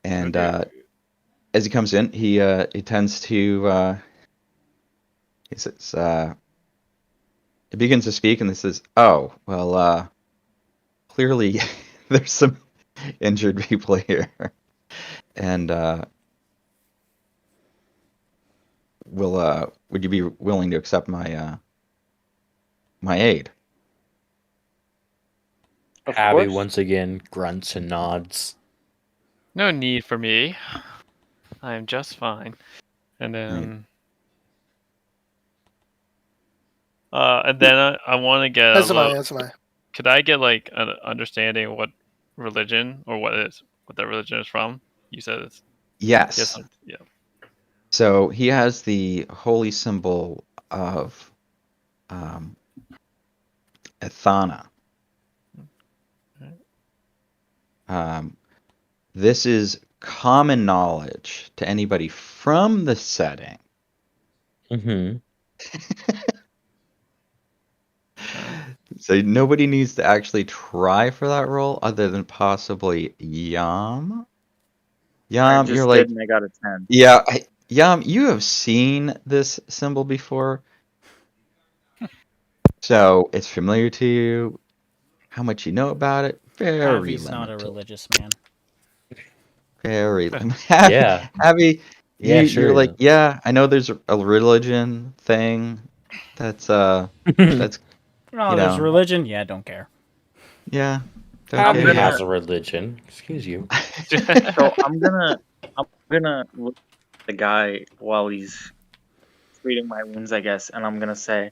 And as he comes in, he tends to he says he begins to speak, and he says, "Oh, well, clearly there's some injured people here, and would you be willing to accept my my aid?" Abby once again grunts and nods. No need for me. I am just fine. And then, I want to get As am I. Could I get like an understanding of what religion or what that religion is from? You said it's. Yes. Yeah. So he has the holy symbol of Athana. This is common knowledge to anybody from the setting. Mm-hmm. So nobody needs to actually try for that role other than possibly Yam. I Yam, just you're did like, and I got a 10. yeah, Yam, you have seen this symbol before. So it's familiar to you. How much you know about it? Very Javi's not a limited. religious man. Very limited. Yeah. Abby, Yeah, you're sure like, is. yeah, I know there's a religion thing that's that's Oh, you there's know, religion? Yeah, don't care. yeah. I'm Abby Okay. gonna has a religion. Excuse you. so I'm gonna look at the guy while he's treating my wounds, I guess, and I'm gonna say,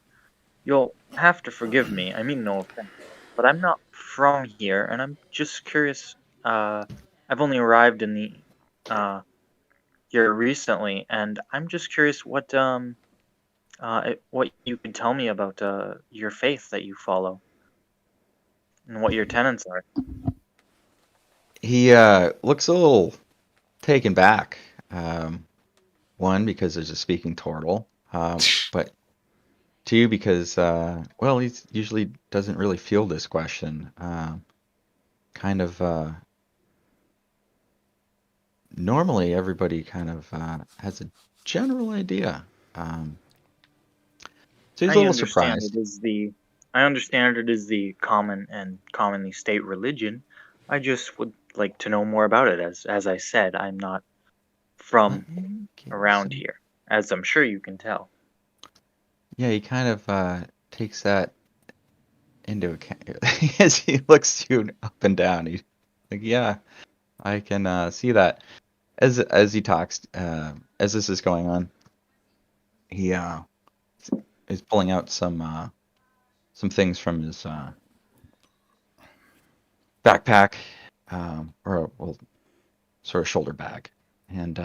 "You'll have to forgive me. I mean no offense, but I'm not from here, and I'm just curious. I've only arrived in the here recently, and I'm just curious what you can tell me about your faith that you follow and what your tenets are." He looks a little taken back. One, because there's a speaking turtle. But two, because well, he usually doesn't really field this question. Kind of normally everybody kind of has a general idea. So he's a I little understand it surprised. is the I understand it is the common and commonly state religion. I just would like to know more about it. As I said, I'm not from Let me get you around some. here, as I'm sure you can tell. Yeah, he kind of takes that into account as he looks you up and down. He's like, yeah, I can see that. As he talks, as this is going on, he is pulling out some things from his backpack, or well, sort of shoulder bag, and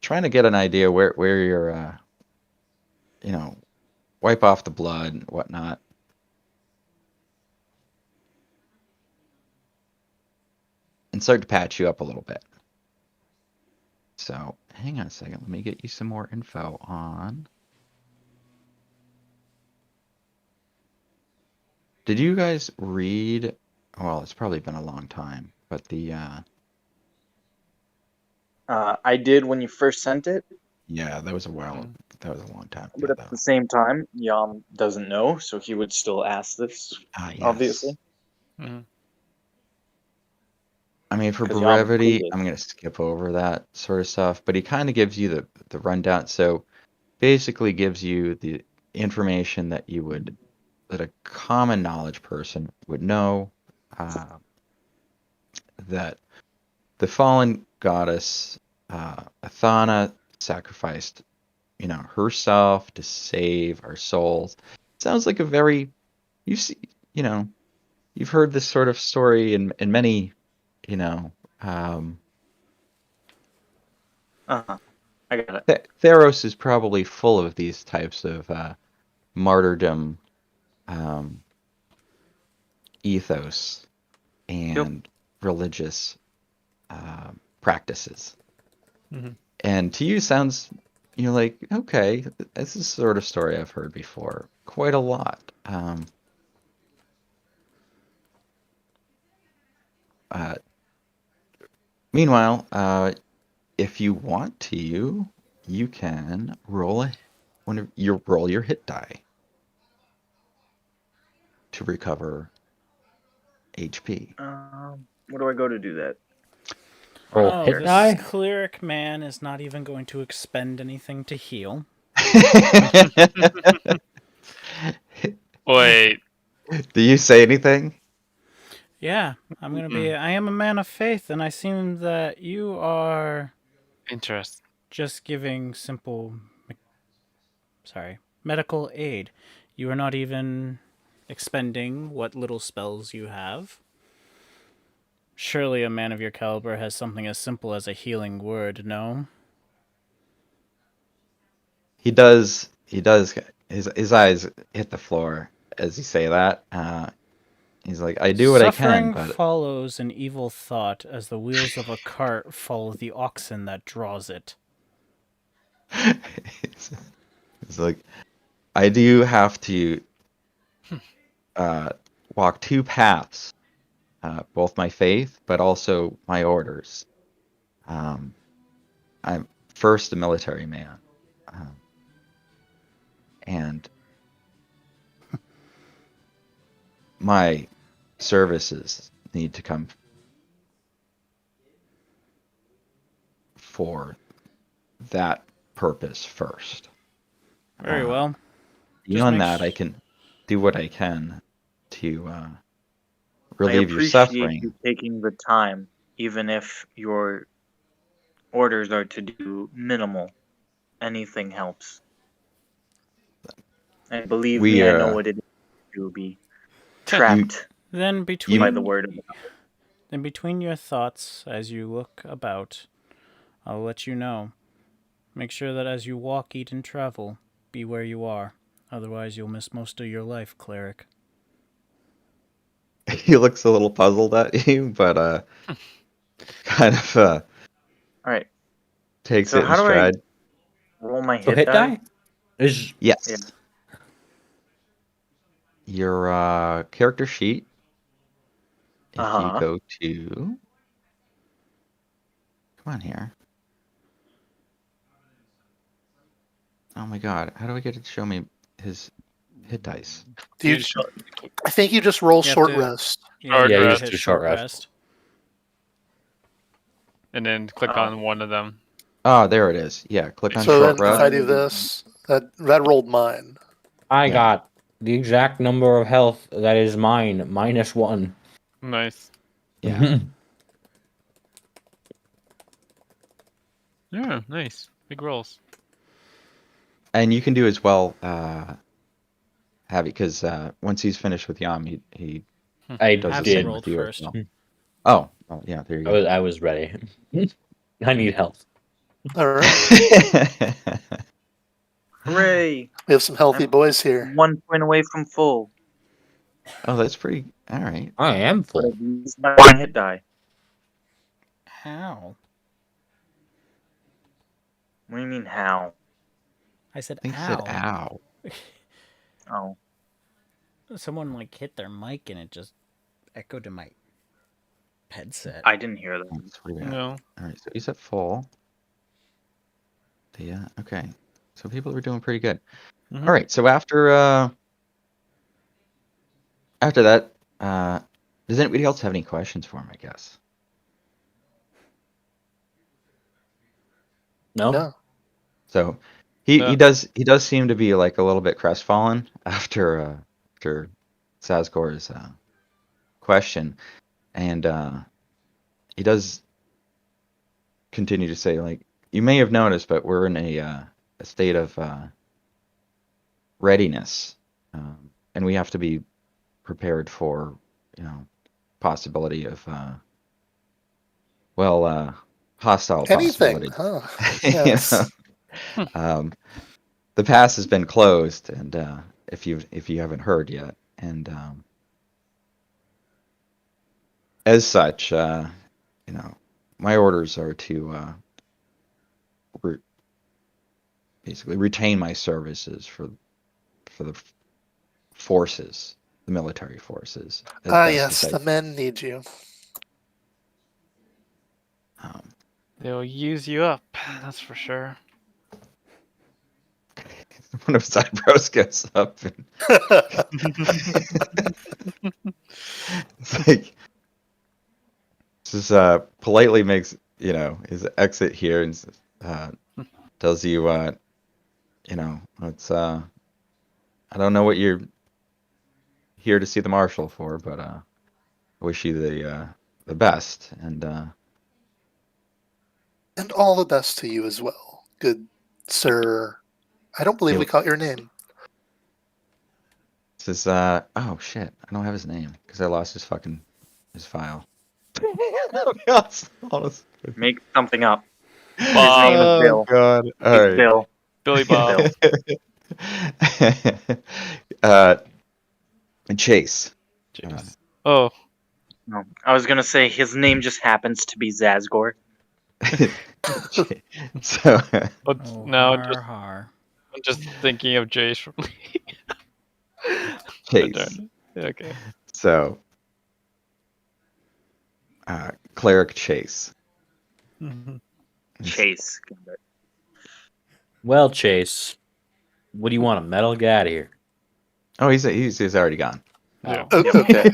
trying to get an idea where you're, you know, wipe off the blood and whatnot. And start to patch you up a little bit. So hang on a second. Let me get you some more info on. Did you guys read? Well, it's probably been a long time, but the I did when you first sent it, yeah, that was a while. That was a long time but ago, at the though. same time, Yam doesn't know, so he would still ask this, Ah, yes. obviously, Mhm. I mean, for because Yam is brevity, clueless. I'm gonna skip over that sort of stuff, but he kind of gives you the rundown. So basically, gives you the information that a common knowledge person would know, uh, that the fallen goddess Athana sacrificed, herself to save our souls. Sounds like a very you see, you know, you've heard this sort of story in many, you know, um, Uh-huh. I got it. Theros is probably full of these types of martyrdom um, ethos Yep. and religious practices. Mhm. And to you, sounds like, okay, this is the sort of story I've heard before, quite a lot. Uh, Meanwhile, if you want to, you can roll your hit die to recover HP. Where do I go to do that? Roll Oh, hit this die? cleric man is not even going to expend anything to heal. Wait, Do you say anything? Yeah, I'm going to be. mm, I am a man of faith, and I seem that you are interesting. just giving medical aid. You are not even expending what little spells you have. Surely a man of your caliber has something as simple as a healing word, no? He does. His eyes hit the floor as you say that. He's like, I do what I can, Suffering but follows an evil thought as the wheels of a cart follow the oxen that draws it. it's, it's like, I do have to walk two paths, both my faith, but also my orders. I'm first a military man, and my services need to come for that purpose first. Very well. Beyond make that, I sh- can do what I can to I relieve your appreciate suffering. you taking the time, even if your orders are to do minimal. Anything helps. And believe We, me, I know what it is to be trapped Then by between the word of God. then between your thoughts as you look about, I'll let you know. Make sure that as you walk, eat, and travel, be where you are. Otherwise, you'll miss most of your life, cleric. he looks a little puzzled at you, but kind of All right. takes So it in how do I stride. roll my So hit die? Is Yes. Yeah. Your character sheet. If you Uh-huh. go to, come on here. Oh my God, how do I get it to show me his hit dice? Do you? You just- I think you just roll You have short to- rest. Short you rest. hit Do short short rest. rest. and then click on one of them. Oh, there it is. Yeah, click on So short then, if rest. I do this, that rolled mine. I Yeah. got the exact number of health that is mine, -1. Nice. Yeah. Yeah, nice. Big rolls. And you can do as well, Javi, because once he's finished with Yam, he I does the Javi same did. rolled with you as first. well. Oh, yeah, there you I was ready. I need health. All right, go. Hooray! we have some healthy I'm- boys here. 1 point away from full. Oh, that's pretty. All right. I am But full. I've used my one hit die. How? What do you mean, how? I said, I think he ow. said ow. Oh. Someone hit their mic and it just echoed in my headset. I didn't hear that. That's pretty bad. No. All right, so he's at full. Yeah, okay. So people are doing pretty good. Mhm. All right, so after that, does anybody else have any questions for him, I guess? No? No. So he No. does seem to be a little bit crestfallen after Sazgor's question, and he does continue to say, you may have noticed, but we're in a state of readiness, and we have to be prepared for possibility of hostile Anything, possibility. huh? You Yes. know? The pass has been closed, and if you haven't heard yet, and as such, my orders are to basically retain my services for the forces, the military forces. As best Yes, as I the men need you. They'll use you up, that's for sure. One of his eyebrows goes up, and it's like just politely makes his exit here and tells you it's I don't know what you're here to see the marshal for, but I wish you the best, and And all the best to you as well, good sir. I don't believe we caught your name. says oh shit, I don't have his name because I lost his file. Honest. Make something up. His Bob. name is Oh Bill. God! All He's right. Bill. Billy Bob. uh, Chase. Jeez. Oh, No, I was gonna say his name just happens to be Zazgor. So but Oh, now har. I'm just thinking of Jace from. Chase. Okay. So Cleric Chase. Mm-hmm. Chase. Well, Chase, what do you want? A medal? Get out of here. Oh, he's already gone. Yeah. Okay. Okay.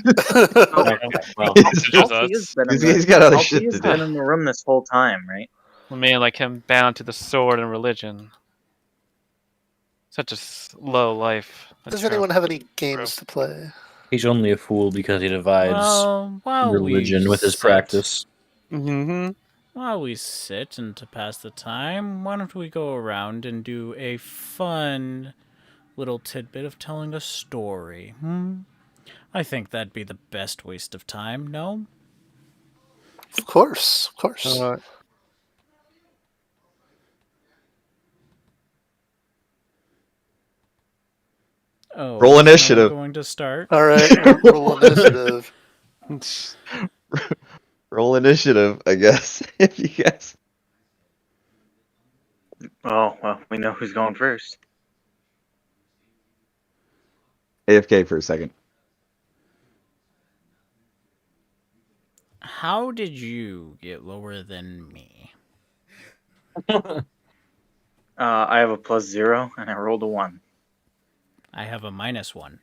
Well, It's just Althea's us. He's got other shit to Althea's do. been in the room this whole time, right? A man like him bound to the sword and religion. Such a low life. Does anyone have any games to play? he's only a fool because he divides Well, while religion we with his sit- practice. Mm-hmm. While we sit and to pass the time, why don't we go around and do a fun little tidbit of telling a story? I think that'd be the best waste of time, no? Of course. Oh, Roll is no one initiative. going to start? All right, roll initiative. Roll initiative, I guess. If you guess. Oh, well, we know who's going first. AFK for a second. How did you get lower than me? I have a +0, and I rolled a 1. I have a -1.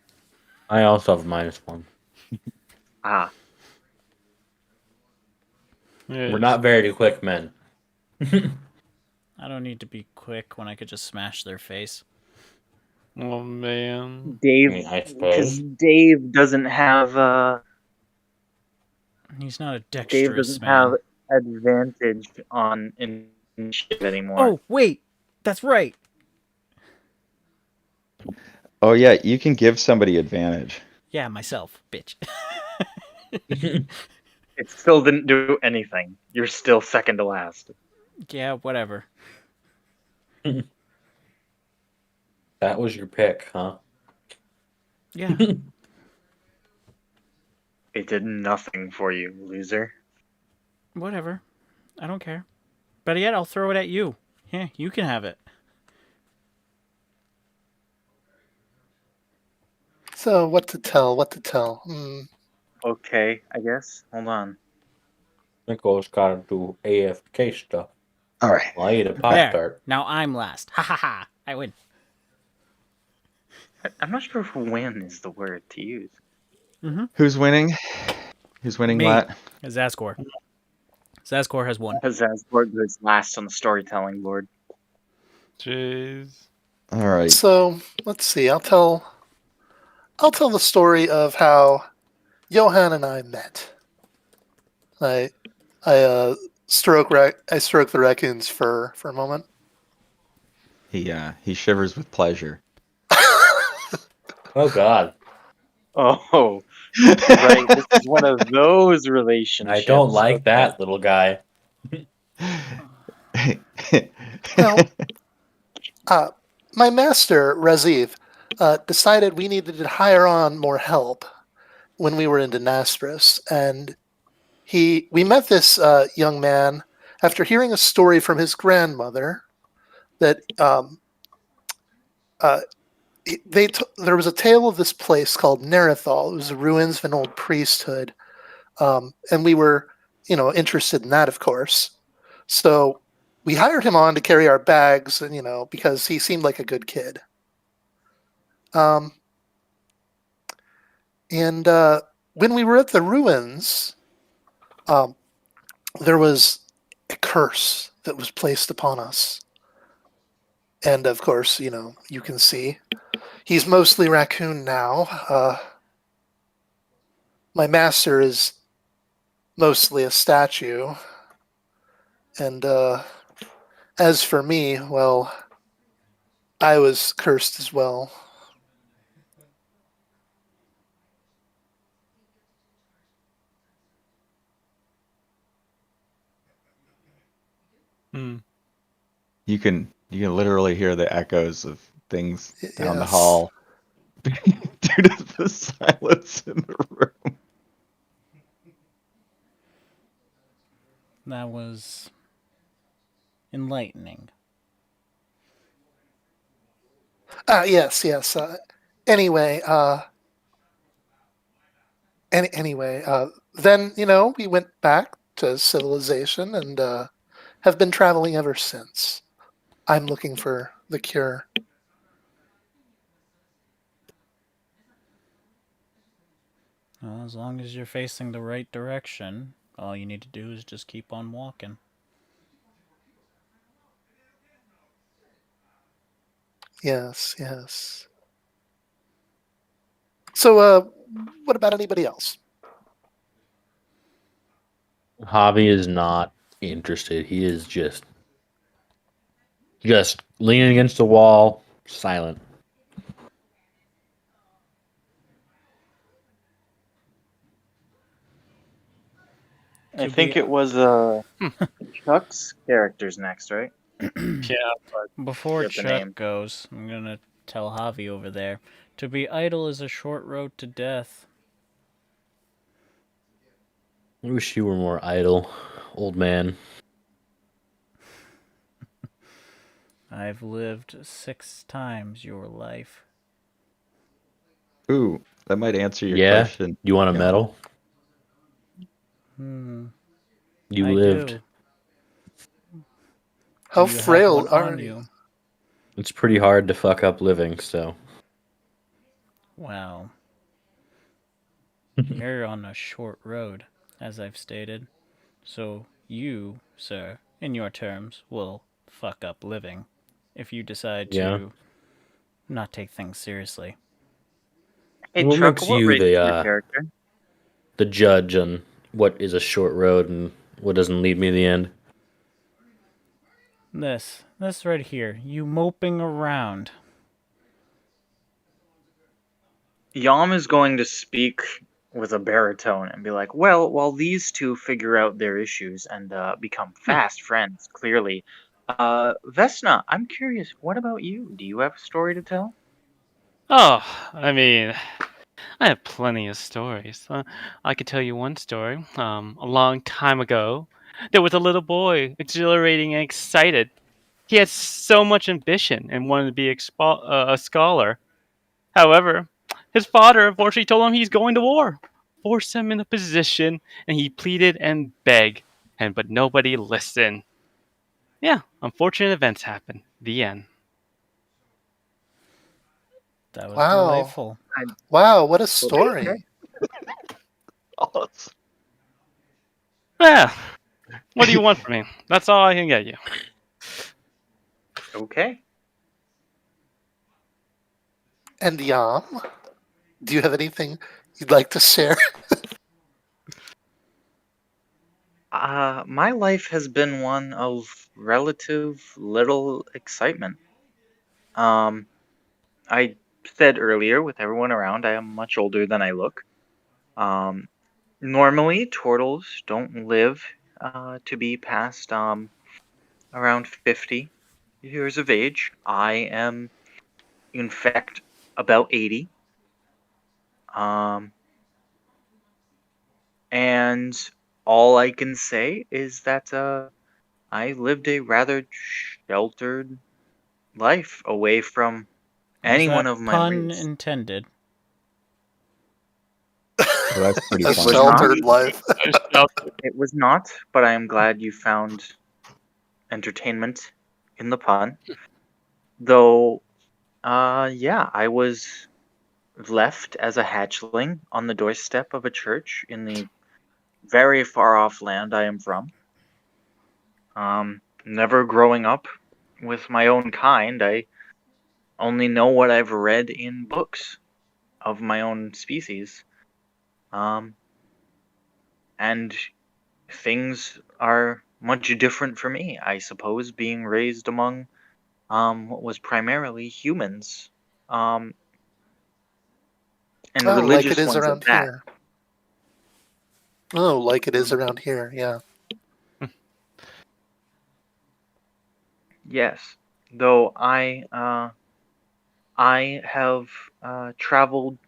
I also have -1. Ah, We're not very quick men. I don't need to be quick when I could just smash their face. Oh man. Dave, I because suppose. Dave doesn't have He's not a Dave dexterous doesn't man. have advantage on initiative anymore. Oh, wait! That's right! Oh yeah, you can give somebody advantage. Yeah, myself, bitch. It still didn't do anything. You're still second to last. Yeah, whatever. That was your pick, huh? Yeah. It did nothing for you, loser. Whatever. I don't care. Better yet, I'll throw it at you. Yeah, you can have it. So, what to tell? Okay, I guess. Hold on. Mikko's gotta do AFK stuff. All right. Well, I eat a Pop There. Tart. Now I'm last. Ha ha ha. I win. I'm not sure if win is the word to use. Who's winning? Who's winning, Me. Matt? Zazkor. Zazkor has won. Because Asgard goes last on the storytelling board. Jeez. All right. So, let's see. I'll tell the story of how Johan and I met. I stroke the raccoon's fur for a moment. He shivers with pleasure. Oh God, Oh, right. This is one of those relationships. I don't like Okay. that little guy. Well, my master, Raziv, decided we needed to hire on more help when we were in Dynaspris, and we met this young man after hearing a story from his grandmother that there was a tale of this place called Nerethal. It was the ruins of an old priesthood, and we were, interested in that, of course. So we hired him on to carry our bags, and because he seemed like a good kid. And when we were at the ruins, there was a curse that was placed upon us. And of course, you can see he's mostly raccoon now. My master is mostly a statue. And as for me, well, I was cursed as well. You can literally hear the echoes of things down the Yes. hall due to the silence in the room. That was enlightening. Yes. Anyway, then we went back to civilization and have been traveling ever since. I'm looking for the cure. Well, as long as you're facing the right direction, all you need to do is just keep on walking. Yes. So, what about anybody else? Javi is not interested. He is just leaning against the wall, silent. I think it was Chuck's character's next, right? Yeah, Before Get the Chuck name. goes, I'm gonna tell Javi over there, to be idle is a short road to death. I wish you were more idle, old man. I've lived 6 times your life. Ooh, that might answer your Yeah? question. You want a Yeah. medal? I lived. do. How Do you have frail one are on you? It's pretty hard to fuck up living, so. Wow. You're on a short road, as I've stated. So you, sir, in your terms, will fuck up living if you decide Yeah. to not take things seriously. Hey, What Chuck, makes what you race is your character? the judge on what is a short road and what doesn't lead me to the end? This right here, you moping around. Yam is going to speak with a baritone and be like, well, while these two figure out their issues and become fast friends, clearly. Vesna, I'm curious, what about you? Do you have a story to tell? Oh, I mean, I have plenty of stories. I could tell you one story. A long time ago, there was a little boy, exhilarating and excited. He had so much ambition and wanted to be a scholar. However, his father unfortunately told him he's going to war, forced him in a position, and he pleaded and begged, but nobody listened. Yeah, unfortunate events happen. The end. That was Wow. delightful. Wow, what a story. Yeah. What do you want from me? That's all I can get you. Okay. And Yam, do you have anything you'd like to share? My life has been one of relative little excitement. I said earlier, with everyone around, I am much older than I look. Normally, turtles don't live to be past around 50 years of age. I am, in fact, about 80. And all I can say is that I lived a rather sheltered life away from Was anyone that of my pun race. intended? Well, that's pretty A It funny. was not. sheltered life. It was not, but I am glad you found entertainment in the pun. Though, yeah, I was left as a hatchling on the doorstep of a church in the very far off land I am from. Never growing up with my own kind, I only know what I've read in books of my own species. And things are much different for me, I suppose, being raised among what was primarily humans. And Oh, like it religious is ones at around that. here. Oh, like it is around here, yeah. Yes, though I have traveled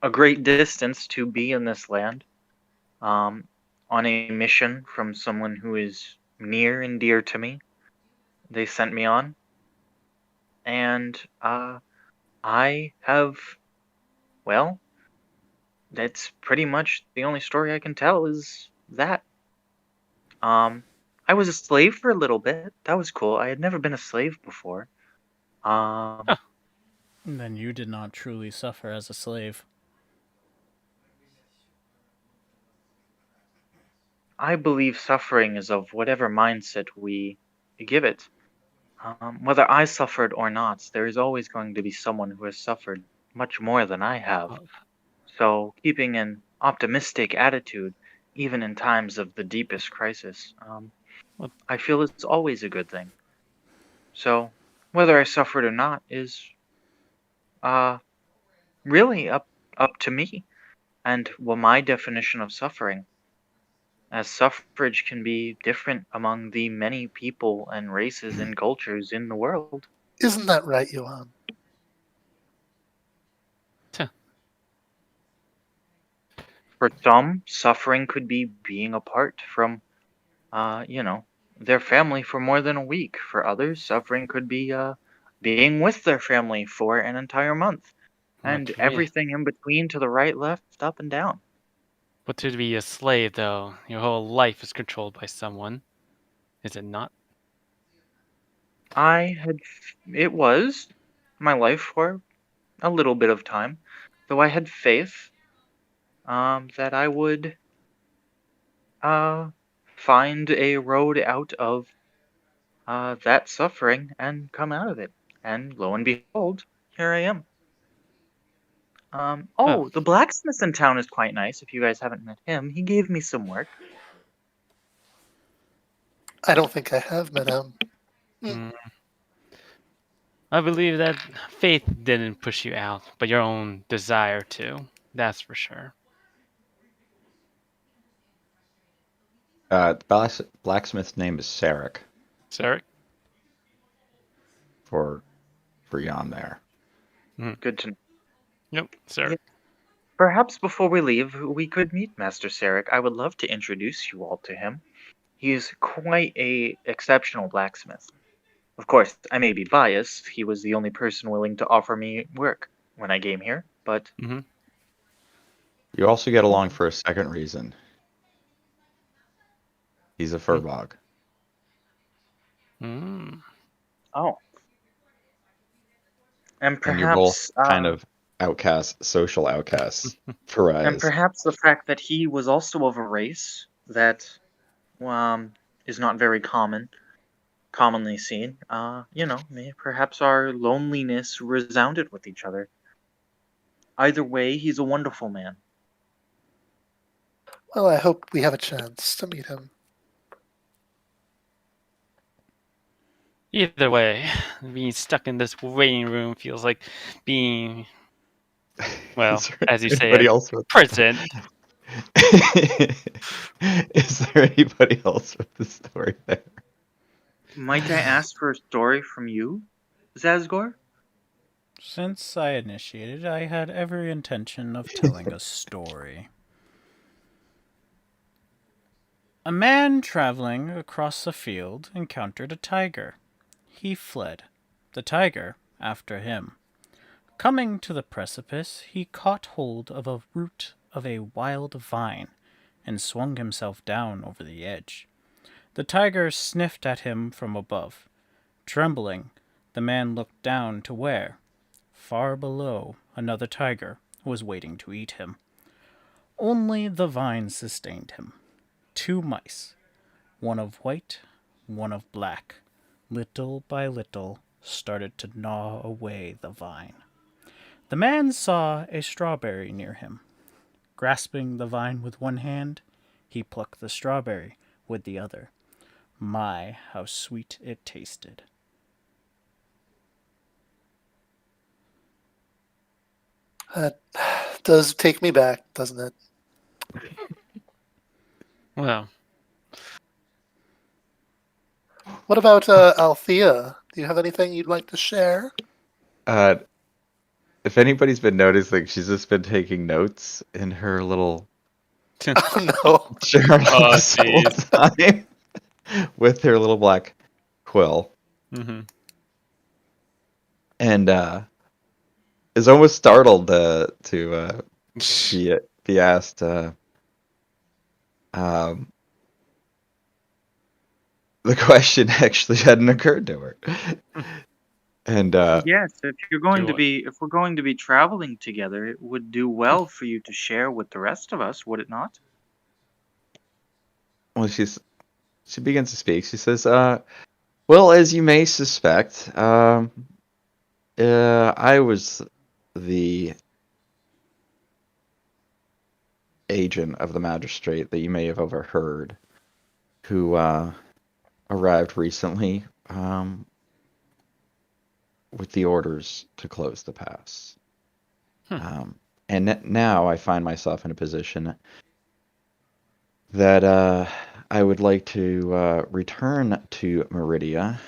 a great distance to be in this land, um, on a mission from someone who is near and dear to me. They sent me on, and I have, well, that's pretty much the only story I can tell is that. Um, I was a slave for a little bit. That was cool. I had never been a slave before. Um, Huh. Then you did not truly suffer as a slave. I believe suffering is of whatever mindset we give it. Whether I suffered or not, there is always going to be someone who has suffered much more than I have. Oh, So, keeping an optimistic attitude, even in times of the deepest crisis, well, I feel it's always a good thing. So, whether I suffered or not is uh, really up to me and well, my definition of suffering. As suffrage can be different among the many people and races and cultures in the world. Isn't that right, Johan? tuh. For some, suffering could be being apart from, their family for more than a week. For others, suffering could be being with their family for an entire month, Well, and to me, everything in between to the right, left, up, and down. but to be a slave, though, your whole life is controlled by someone, is it not? It was my life for a little bit of time, though I had faith that I would uh, find a road out of that suffering and come out of it. And lo and behold, here I am. Oh, The blacksmith in town is quite nice. If you guys haven't met him, he gave me some work. I don't think I have met him. mm, I believe that faith didn't push you out, but your own desire to. That's for sure. The blacksmith's name is Sarek Sarek? for Jan there. Good to know. Yep, Sarek. Yeah. Perhaps before we leave, we could meet Master Sarek. I would love to introduce you all to him. He is quite a exceptional blacksmith. Of course, I may be biased. He was the only person willing to offer me work when I came here, but Mm-hmm. You also get along for a second reason. He's a furbog. Mm. oh. And And you're both perhaps kind of outcasts, social outcasts for and Rise. perhaps the fact that he was also of a race that is not very commonly seen. Perhaps our loneliness resounded with each other. Either way, he's a wonderful man. Well, I hope we have a chance to meet him. Either way, being stuck in this waiting room feels like being, well, Is there as you say, anybody a else with prison. Is there anybody else with the story there? Might I ask for a story from you, Zazgor? Since I initiated, I had every intention of telling a story. A man traveling across a field encountered a tiger. He fled, the tiger after him. Coming to the precipice, he caught hold of a root of a wild vine and swung himself down over the edge. The tiger sniffed at him from above. Trembling, the man looked down to where, far below, another tiger was waiting to eat him. Only the vine sustained him. 2 mice, one of white, one of black, little by little started to gnaw away the vine. The man saw a strawberry near him. Grasping the vine with one hand, he plucked the strawberry with the other. My, how sweet it tasted. That does take me back, doesn't it? Well, What about Althea? Do you have anything you'd like to share? If anybody's been noticing, she's just been taking notes in her little Oh no. journal Oh, this whole time with her little black quill, Mm-hmm. and is almost startled to be asked. Um, the question actually hadn't occurred to her, and Yes, if we're going to be traveling together, it would do well for you to share with the rest of us, would it not? well, she begins to speak. She says, "Well, as you may suspect, I was the agent of the magistrate that you may have overheard, who arrived recently with the orders to close the pass. And now I find myself in a position that I would like to return to Meridia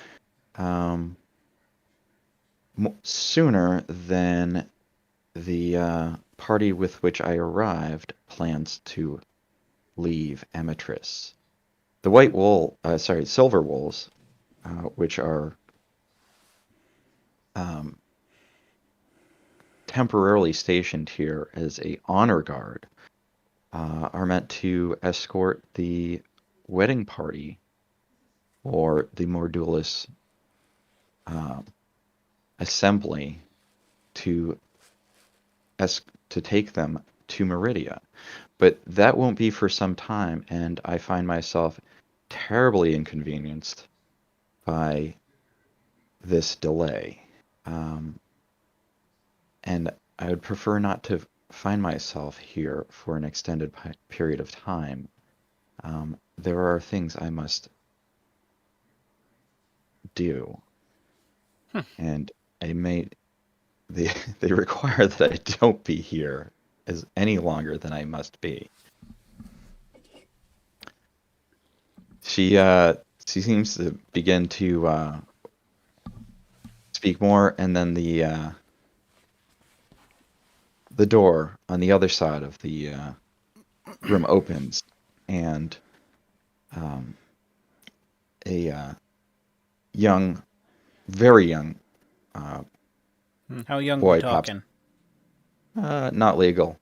sooner than the party with which I arrived plans to leave Emetris. The silver wolves, which are temporarily stationed here as a honor guard, are meant to escort the wedding party or the Mordulus assembly to take them to Meridia. But that won't be for some time, and I find myself terribly inconvenienced by this delay. And I would prefer not to find myself here for an extended period of time. There are things I must do, and they require that I don't be here as any longer than I must be. She seems to begin to speak more, and then the door on the other side of the room opens, and a young, very young How young boy we pops. talking? Not legal.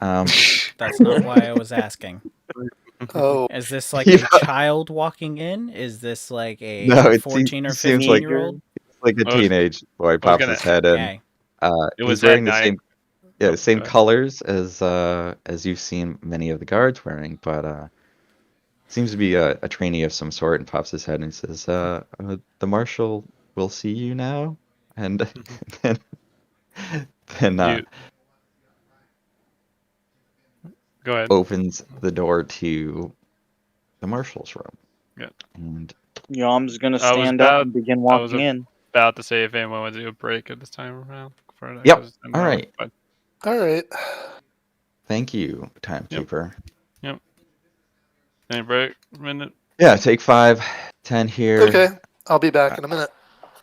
That's not why I was asking. Oh, Is this like Yeah. a child walking in? Is this like a No, it 14 or seems 15-year-old? like a teenage boy pops his head in. Okay. It He's was wearing that the night. same Go ahead. colors as you've seen many of the guards wearing, but seems to be a trainee of some sort, and pops his head and says, "The marshal will see you now," and then You go ahead. opens the door to the marshal's room. Yeah. And Yom's gonna I was stand up about and begin I was walking in. about to say if anyone wanted to do a break at this time around. For that, Yep. 'cause it's an All hour, right. but all right. Thank you, timekeeper. Yep. Any break? Minute. Yeah, take 5, 10 here. Okay, I'll be back in a minute.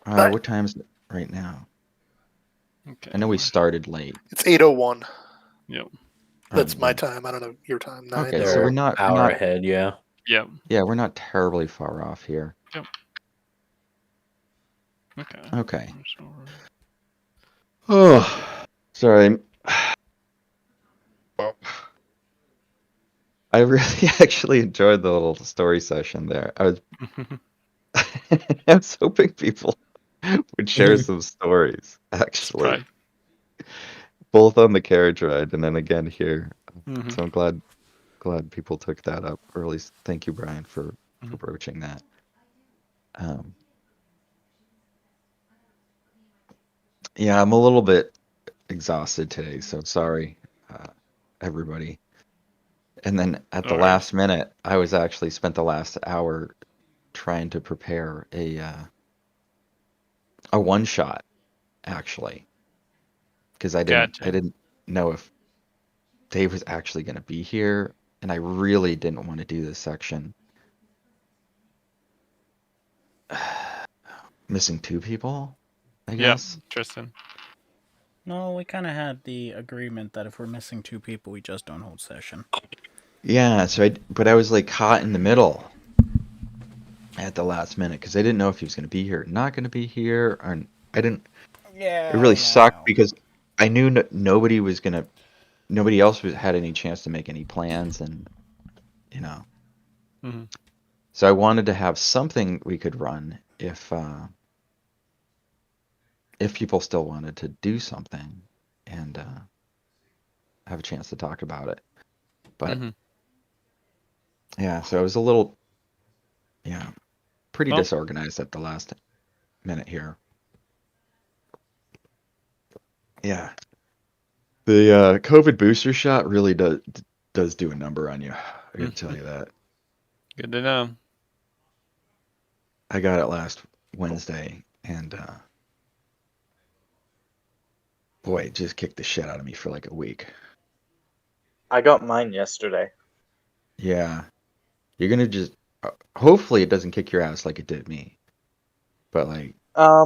Bye. What time is it right now? Okay. I know we started late. It's 8:01. Yep. That's my time. I don't know your time. 9. Okay, They're so we're an not hour ahead, yeah. Yep. Yeah, we're not terribly far off here. Yep. Okay. Okay. Oh, sorry. I really actually enjoyed the little story session there. I was hoping people would share some stories, actually, Right. both on the carriage ride and then again here. Mhm. So I'm glad people took that up, or at least thank you, Brian, for broaching that. Yeah, I'm a little bit exhausted today, so sorry, everybody. And then at the No last minute, I was actually spent the last hour trying to prepare a one shot, actually, because I Gotcha. didn't know if Dave was actually going to be here, and I really didn't want to do this section missing 2 people, I Yeah, guess. Tristan. No, we kind of had the agreement that if we're missing 2 people, we just don't hold session. Yeah, but I was like caught in the middle at the last minute because I didn't know if he was going to be here, not going to be here, or I didn't. Yeah, It really sucked because I knew nobody else had any chance to make any plans, and Mm-hmm. so I wanted to have something we could run if people still wanted to do something and have a chance to talk about it. But yeah, so I was a little pretty disorganized at the last minute here. Yeah. The COVID booster shot really does do a number on you. I can tell you that. Good to know. I got it last Wednesday, and boy, it just kicked the shit out of me for like a week. I got mine yesterday. Yeah. You're gonna just hopefully it doesn't kick your ass like it did me. But like I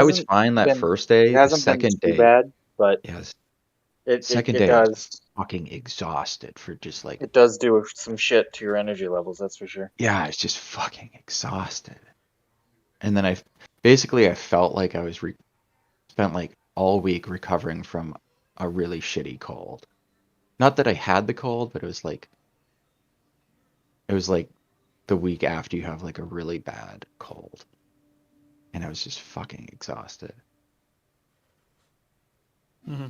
was fine that first day. It The hasn't been second too day, bad, but yes. it I was does fucking exhausted for just like it does do some shit to your energy levels, that's for sure. yeah, I was just fucking exhausted. And then I felt like I was spent like all week recovering from a really shitty cold. Not that I had the cold, but it was like the week after you have like a really bad cold. And I was just fucking exhausted. Mm-hmm.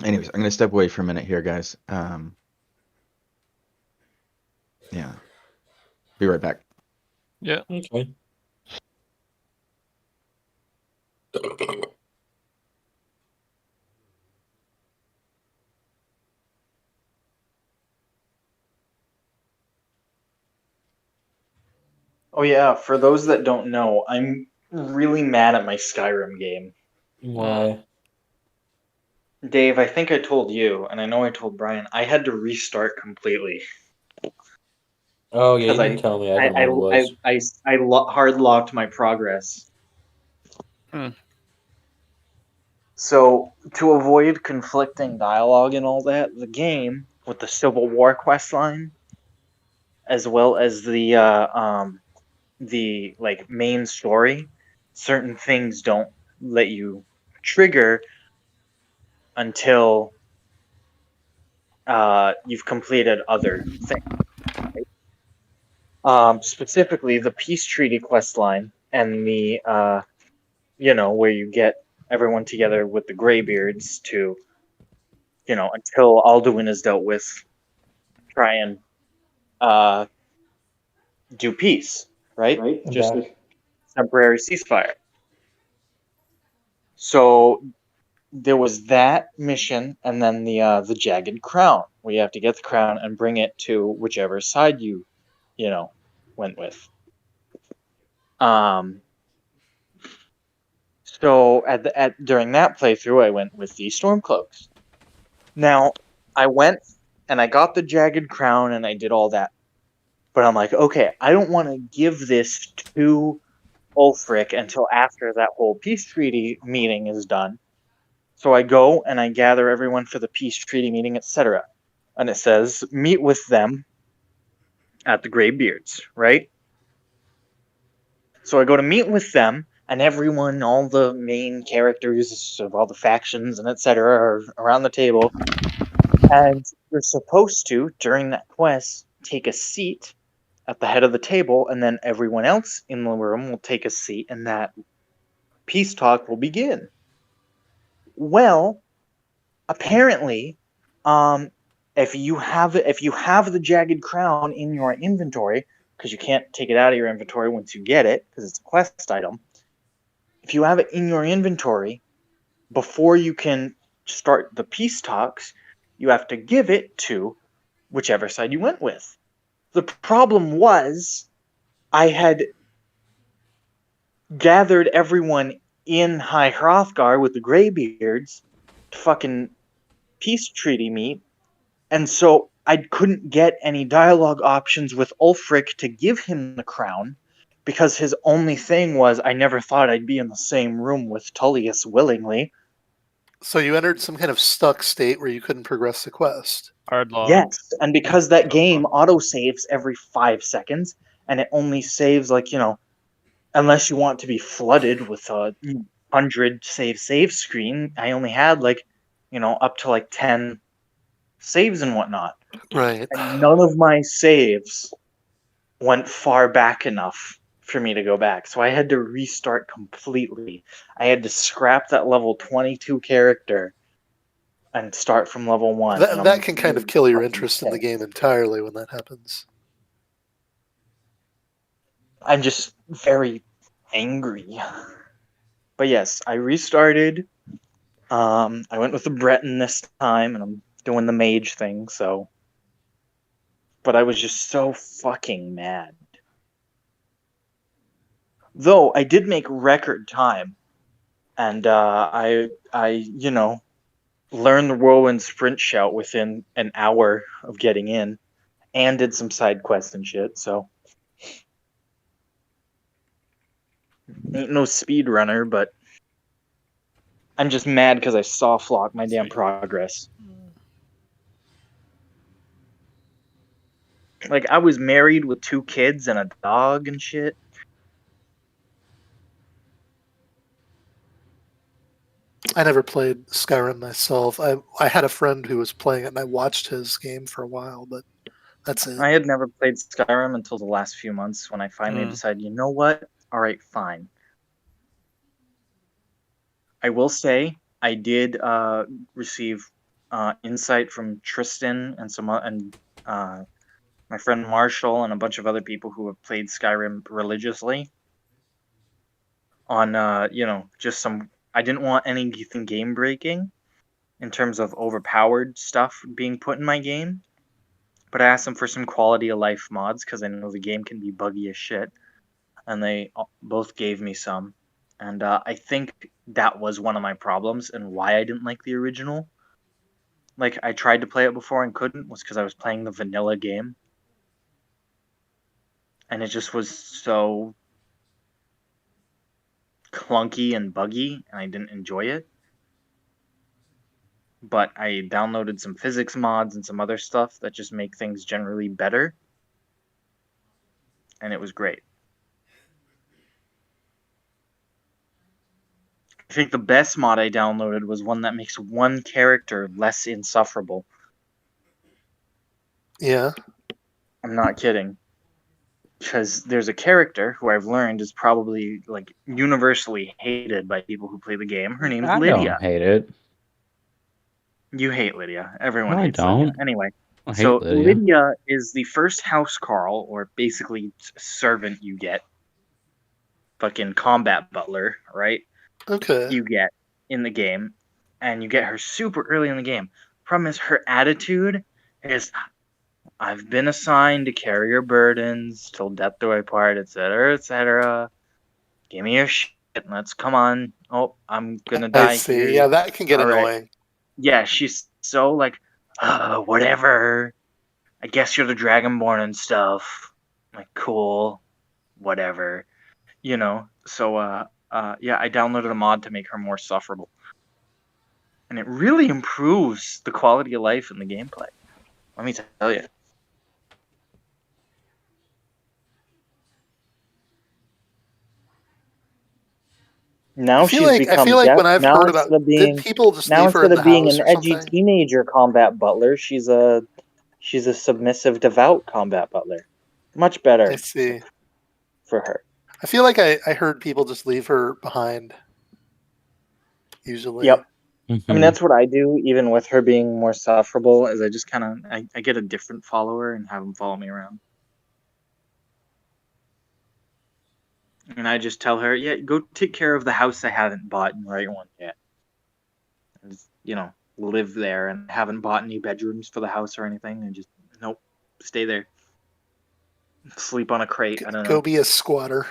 Anyways, I'm gonna step away for a minute here, guys. Yeah. Be right back. Yeah. Okay. Oh yeah, for those that don't know, I'm really mad at my Skyrim game. Why? Dave, I think I told you, and I know I told Brian, I had to restart completely. Oh yeah, you Because didn't tell me. I don't know what it was. I hard locked my progress. So to avoid conflicting dialogue and all that, the game with the Civil War quest line, as well as the like main story, certain things don't let you trigger until you've completed other things. Specifically, the peace treaty quest line and the where you get everyone together with the Greybeards to until Alduin is dealt with, try and do peace, right? Just a temporary ceasefire. So there was that mission, and then the jagged crown, where you have to get the crown and bring it to whichever side you went with. So during that playthrough, I went with the Stormcloaks. Now, I went and I got the jagged crown and I did all that. But I'm like, okay, I don't want to give this to Ulfric until after that whole peace treaty meeting is done. So I go and I gather everyone for the peace treaty meeting, etc. And it says, meet with them at the Greybeards, right? So I go to meet with them, and everyone, all the main characters of all the factions and etc. are around the table. And you're supposed to, during that quest, take a seat at the head of the table, and then everyone else in the room will take a seat, and that peace talk will begin. Well, apparently, if you have the jagged crown in your inventory, because you can't take it out of your inventory once you get it, because it's a quest item. If you have it in your inventory, before you can start the peace talks, you have to give it to whichever side you went with. The problem was, I had gathered everyone in High Hrothgar with the Greybeards to fucking peace treaty meet, and so I couldn't get any dialogue options with Ulfric to give him the crown, because his only thing was, I never thought I'd be in the same room with Tullius willingly. So you entered some kind of stuck state where you couldn't progress the quest. Hard log. Yes, and because that game auto-saves every 5 seconds, and it only saves, like, unless you want to be flooded with a 100 save screen, I only had, like, up to, like, 10 saves and whatnot. Right. And none of my saves went far back enough for me to go back. So I had to restart completely. I had to scrap that level 22 character and start from level 1. That can kind of kill your interest in the game entirely when that happens. I'm just very angry. But yes, I restarted. I went with the Breton this time, and I'm doing the mage thing, so... But I was just so fucking mad. Though, I did make record time. And I learned the whirlwind sprint shout within an hour of getting in. And did some side quests and shit, so... Ain't no speedrunner, but... I'm just mad because I softlocked my damn progress. Like, I was married with 2 kids and a dog and shit. I never played Skyrim myself. I had a friend who was playing it, and I watched his game for a while, but that's it. I had never played Skyrim until the last few months when I finally decided, you know what? Alright, fine. I will say, I did receive insight from Tristan and my friend Marshall and a bunch of other people who have played Skyrim religiously on, just some... I didn't want anything game-breaking in terms of overpowered stuff being put in my game, but I asked them for some quality-of-life mods, because I know the game can be buggy as shit, and they both gave me some. And I think that was one of my problems and why I didn't like the original. Like, I tried to play it before and couldn't, was because I was playing the vanilla game. And it just was so clunky and buggy, and I didn't enjoy it. But I downloaded some physics mods and some other stuff that just make things generally better. And it was great. I think the best mod I downloaded was one that makes one character less insufferable. Yeah. I'm not kidding. Because there's a character who I've learned is probably, like, universally hated by people who play the game. Her name's Lydia. I don't hate it. You hate Lydia. Everyone No, I hates Lydia. don't. Anyway, I hate so Lydia. Lydia is the first housecarl, or basically servant you get. Fucking combat butler, right? Okay. You get in the game, and you get her super early in the game. Problem is, her attitude is, I've been assigned to carry your burdens till death do I part, etc., etc. Give me your shit. Let's come on. Oh, I'm gonna die I see. here. Yeah, that can get All right. annoying. Yeah, she's so like, whatever. I guess you're the Dragonborn and stuff. Like, cool, whatever. So yeah, I downloaded a mod to make her more sufferable, and it really improves the quality of life in the gameplay. Let me tell you. Now I feel like when I've heard about, did people just leave her in instead the of being house an or edgy something? teenager combat butler, she's a submissive, devout combat butler. Much better I see. for her. I feel like I heard people just leave her behind. Usually. Yep. I mean, that's what I do, even with her being more sufferable, is I just kind of, I get a different follower and have them follow me around. And I just tell her, yeah, go take care of the house I haven't bought and write one yet. And just, live there and haven't bought any bedrooms for the house or anything. And just, nope, stay there. Sleep on a crate, I don't know. Go be a squatter.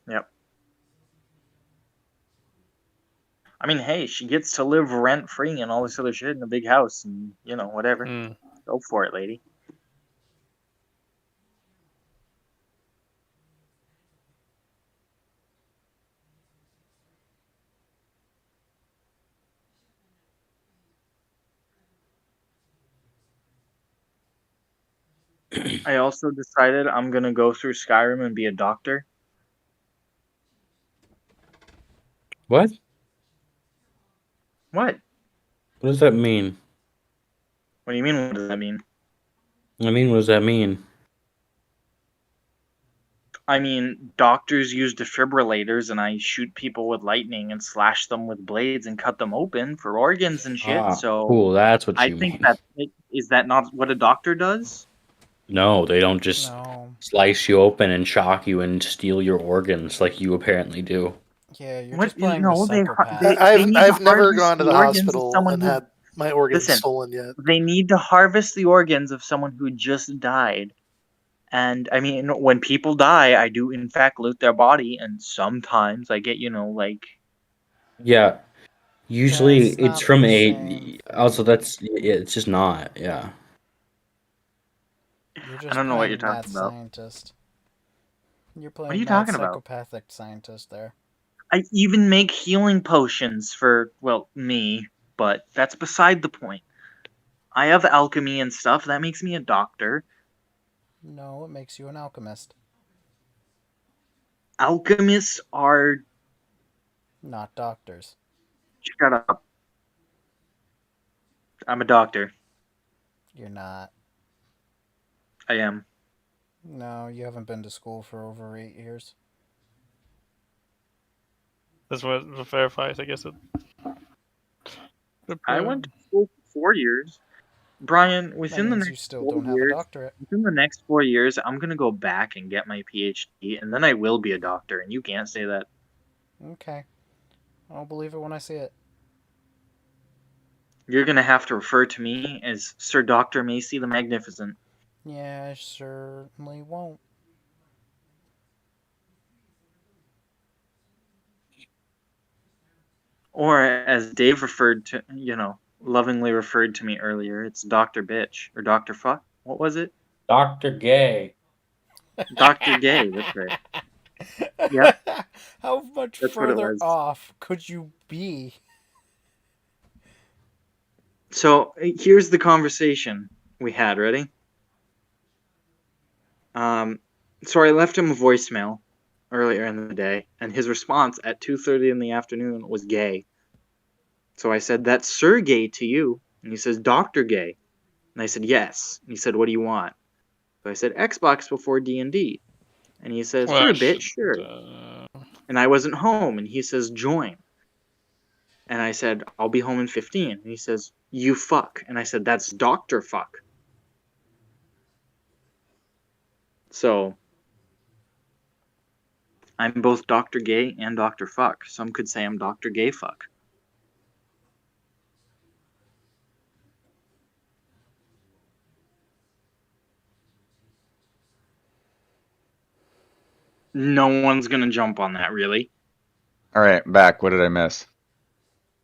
Yep. I mean, hey, she gets to live rent-free and all this other shit in a big house and, whatever. Go for it, lady. I also decided I'm going to go through Skyrim and be a doctor. What? What? What does that mean? What do you mean, what does that mean? I mean, what does that mean? I mean, doctors use defibrillators, and I shoot people with lightning and slash them with blades and cut them open for organs and shit. So cool. That's what I you think mean. is that not what a doctor does? No, they don't just No. slice you open and shock you and steal your organs like you apparently do. Yeah, you're What? just playing No, the they psychopath. need I've to never harvest gone to the the organs of hospital someone and who. had my organs Listen, stolen yet. they need to harvest the organs of someone who just died. And I mean, when people die, I do in fact loot their body, and sometimes I get, like. Yeah. Usually That's it's not from the a. same Also, thing. it's just not. Yeah. You're I just don't know what you're playing mad talking about. scientist. You're What are playing you mad talking about? psychopathic scientist there. I even make healing potions for, well, me, but that's beside the point. I have alchemy and stuff. That makes me a doctor. No, it makes you an alchemist. Alchemists are. Not doctors. Shut up. I'm a doctor. You're not. I am. No, you haven't been to school for over 8 years. That's what verifies, I guess. I went to school for 4 years. Brian, That within the means you next still 4 don't have a years, doctorate. within the next 4 years, I'm gonna go back and get my PhD, and then I will be a doctor. And you can't say that. Okay. I'll believe it when I see it. You're gonna have to refer to me as Sir Dr. Macy the Magnificent. Yeah, I certainly won't. Or as Dave lovingly referred to me earlier, it's Dr. Bitch or Dr. Fuck. What was it? Dr. Gay. Dr. Gay, that's right. Yep. How much That's what it further was. off could you be? So here's the conversation we had. Ready? So I left him a voicemail earlier in the day, and his response at 2:30 in the afternoon was gay. So I said, "That's Sir Gay to you," and he says, "Dr. Gay," and I said, "Yes." And he said, "What do you want?" So I said, "Xbox before D&D," and he says, "For a bit, sure." And I wasn't home, and he says, "Join." And I said, "I'll be home in 15." And he says, "You fuck." And I said, "That's Dr. Fuck." So I'm both Dr. Gay and Dr. Fuck. Some could say I'm Dr. Gay Fuck. No one's gonna jump on that, really. All right, back. What did I miss?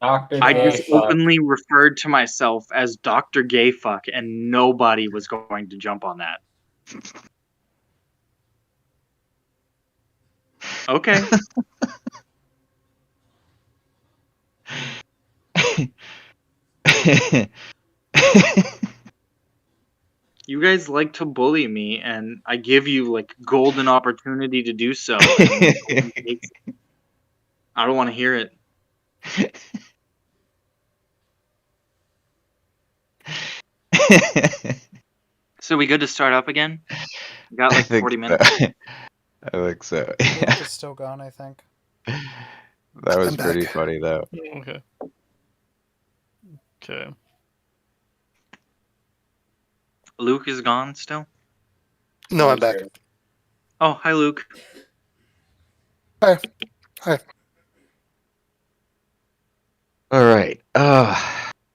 Dr. I Gay just Fuck. openly referred to myself as Dr. Gay Fuck, and nobody was going to jump on that. Okay. You guys like to bully me, and I give you like golden opportunity to do so. And I don't want to hear it. So we good to start up again? We got like 40 minutes. I think so. Luke is still gone, I think. That was I'm pretty back. funny, though. Okay. Okay. Luke is gone still? No, I'm back. Oh, hi, Luke. Hi. Hi. All right.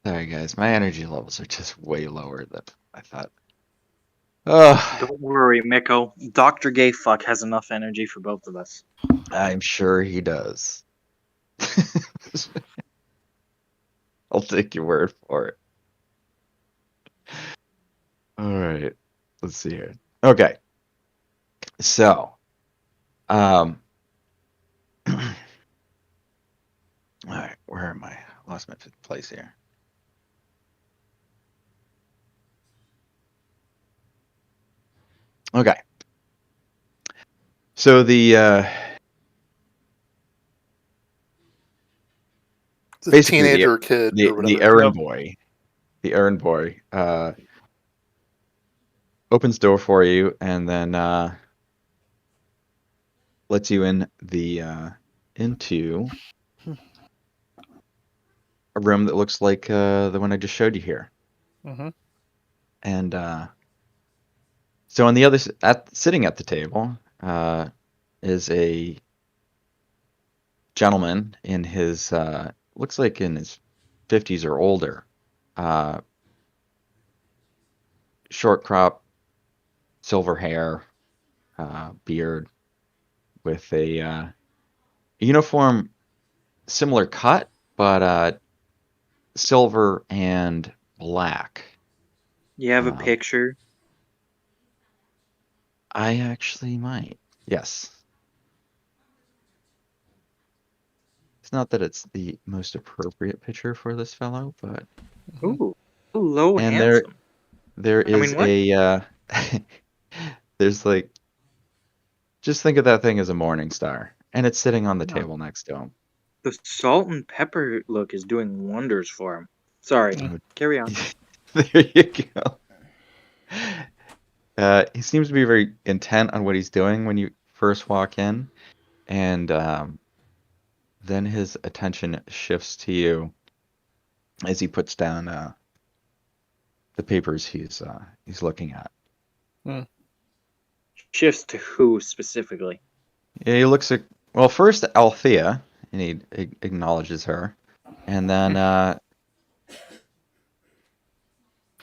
Sorry, guys. My energy levels are just way lower than I thought. Don't worry, Mikko. Dr. Gay Fuck has enough energy for both of us. I'm sure he does. I'll take your word for it. All right. Let's see here. Okay. So, all right, where am I? I lost my fifth place here. Okay. So the basically teenager kid or whatever. the errand boy opens door for you and then lets you in the into a room that looks like the one I just showed you here. Mm-hmm. And so on the other sitting at the table is a gentleman in his looks like in his 50s or older. Short crop, silver hair, beard, with a uniform similar cut, but silver and black. You have a picture? I actually might. Yes. It's not that it's the most appropriate picture for this fellow, but Ooh, hello, and handsome. there I mean, is what? a there's like, just think of that thing as a morning star, and it's sitting on the Yeah. table next to him. The salt and pepper look is doing wonders for him. Sorry, carry on. There you go. He seems to be very intent on what he's doing when you first walk in, and then his attention shifts to you as he puts down the papers he's looking at. Shifts to who specifically? Yeah, he looks at, well, first Althea, and he acknowledges her, and then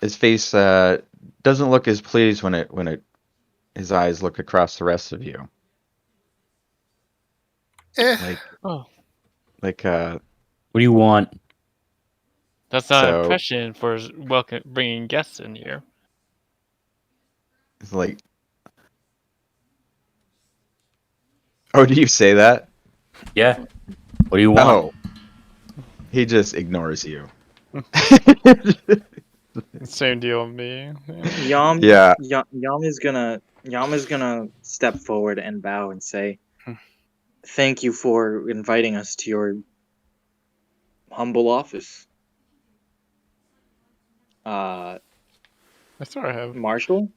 his face doesn't look as pleased when his eyes look across the rest of you. Like, Oh, like What do you want? that's not an so impression for bringing guests in here. it's like, oh, do you say that? Yeah. What do you want? Oh, he just ignores you. Same deal with me. Yeah. Yam is gonna step forward and bow and say, "Thank you for inviting us to your humble office." That's what I have. Marshall?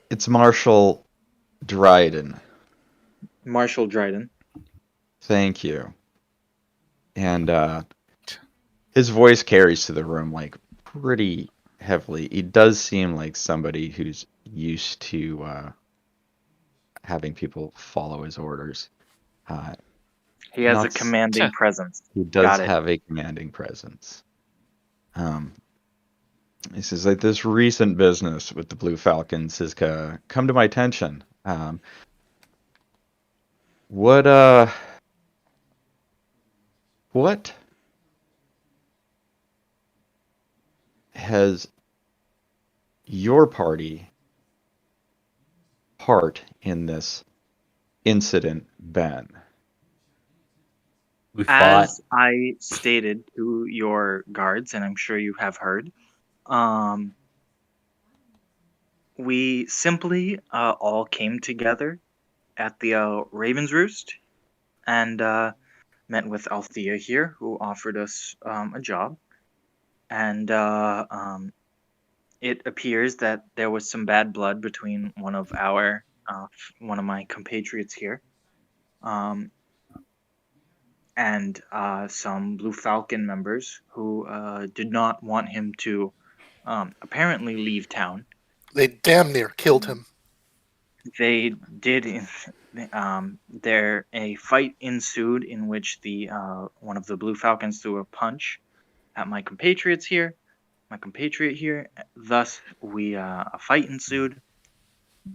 It's Marshall Dryden. Marshall Dryden. Thank you. And his voice carries to the room like pretty heavily. He does seem like somebody who's used to having people follow his orders. He has a Not s- commanding presence. He does Got it. have a commanding presence. He says, like, this recent business with the Blue Falcons has come to my attention. What has your party part in this incident been? We fought. As I stated to your guards, and I'm sure you have heard, we simply all came together at the Raven's Roost and met with Althea here, who offered us a job. And it appears that there was some bad blood between one of my compatriots here, and some Blue Falcon members who did not want him to apparently leave town. They damn near killed him. They did. A fight ensued in which one of the Blue Falcons threw a punch at my compatriot here. Thus, a fight ensued.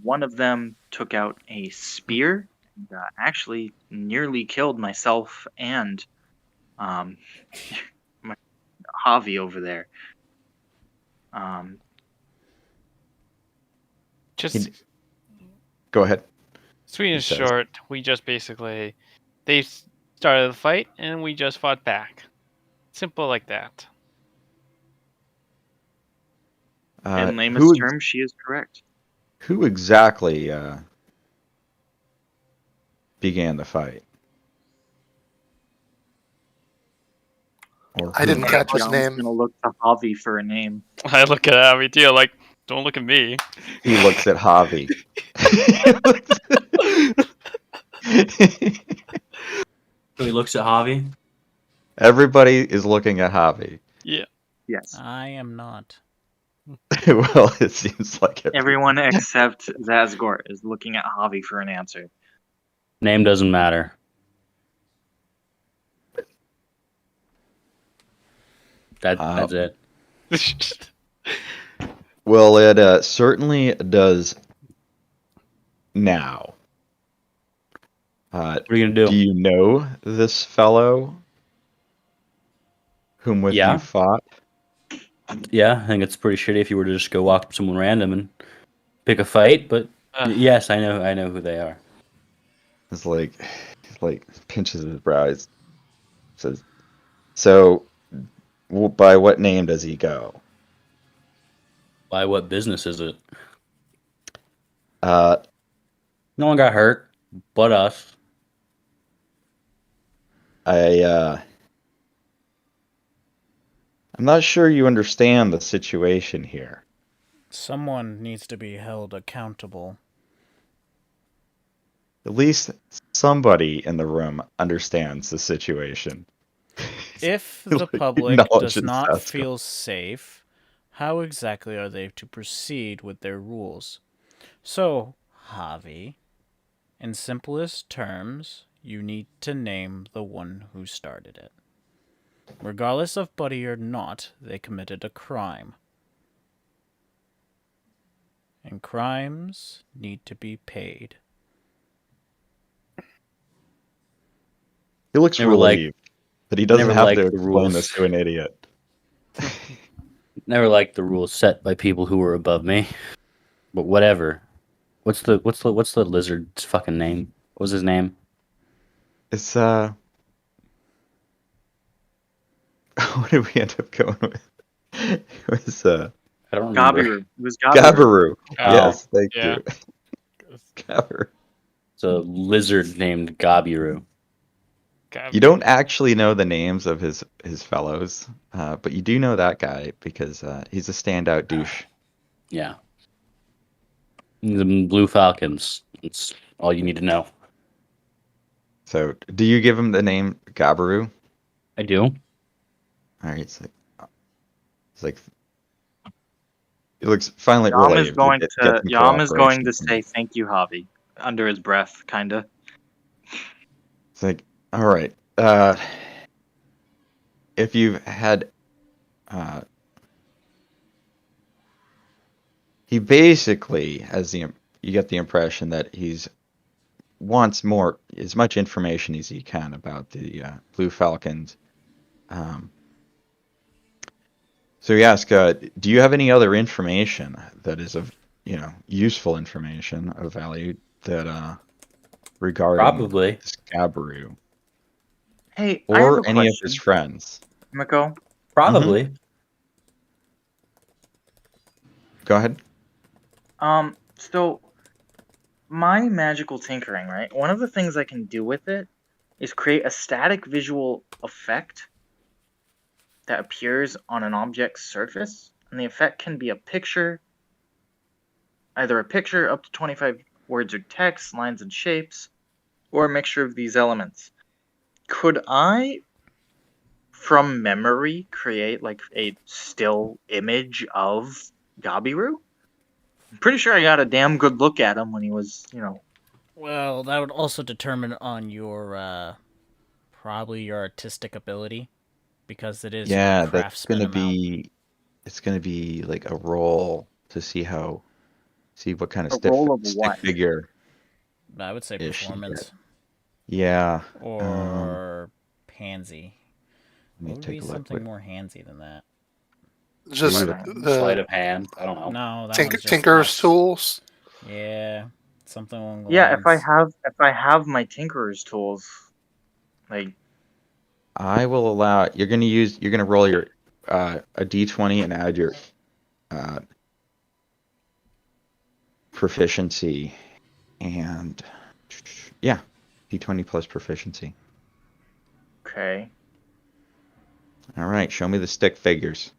One of them took out a spear and actually nearly killed myself and Javi over there. Just Go ahead. sweet and says. short, we just basically they started the fight and we just fought back. Simple like that. In layman's terms, she is correct. Who exactly began the fight? Or I didn't catch his John's name. gonna look to Javi for a name. I look at Abby too, like, don't look at me. He looks at Javi. So he looks at Javi. Everybody is looking at Javi. Yeah. Yes. I am not. Well, it seems like Everyone except Zazgort is looking at Javi for an answer. Name doesn't matter. That's it. Well, it certainly does now. What are you gonna do? Do you know this fellow whom with you fought? Yeah, I think it's pretty shitty if you were to just go walk up to someone random and pick a fight, but yes, I know who they are. It's like pinches his brows, says, "So, by what name does he go?" By what business is it? No one got hurt, but us. I'm not sure you understand the situation here. Someone needs to be held accountable. At least somebody in the room understands the situation. If the public does not feel safe, how exactly are they to proceed with their rules? So, Javi, in simplest terms, you need to name the one who started it. Regardless of buddy or not, they committed a crime. And crimes need to be paid. He looks relieved, but he doesn't have to explain this to an idiot. Never liked the rules set by people who were above me. But whatever. What's the lizard's fucking name? What was his name? It's what did we end up going with? It was I don't remember. Gabiru. It was Gabiru. Gabiru. Yes, thank you. Gabiru. It's a lizard named Gabiru. You don't actually know the names of his fellows, but you do know that guy because he's a standout douche. Yeah. The Blue Falcons. It's all you need to know. So, do you give him the name Gabiru? I do. All right, it's like he looks finally relieved. Yam is going to say thank you, Javi, under his breath, kinda. It's like, all right. If you've had, he basically has you get the impression that he's wants as much information as he can about the Blue Falcons. So he asks, do you have any other information that is of useful information of value that regarding this Gabiru? Hey, or I have a any question. of his friends? Mikko? Probably. Mm-hmm. Go ahead. So my magical tinkering, right? One of the things I can do with it is create a static visual effect that appears on an object's surface, and the effect can be a picture, either a picture up to 25 words or text, lines and shapes, or a mixture of these elements. Could I, from memory, create like a still image of Gabiru? I'm pretty sure I got a damn good look at him when he was, Well, that would also determine on your, probably your artistic ability, because it is that's gonna be, it's gonna be like a roll to see what kind of stick figure. I would say performance. Yeah. Or pansy. Let me What would take be a look. something more handsy than that? Just Sleight the of hand. I don't know. No, that one's just Tinker's flex. tools. Yeah, something along the Yeah, lines. if I have my tinkerer's tools, like I will allow. You're gonna roll your a d20 and add your proficiency, and yeah, d20 plus proficiency. okay. All right, show me the stick figures.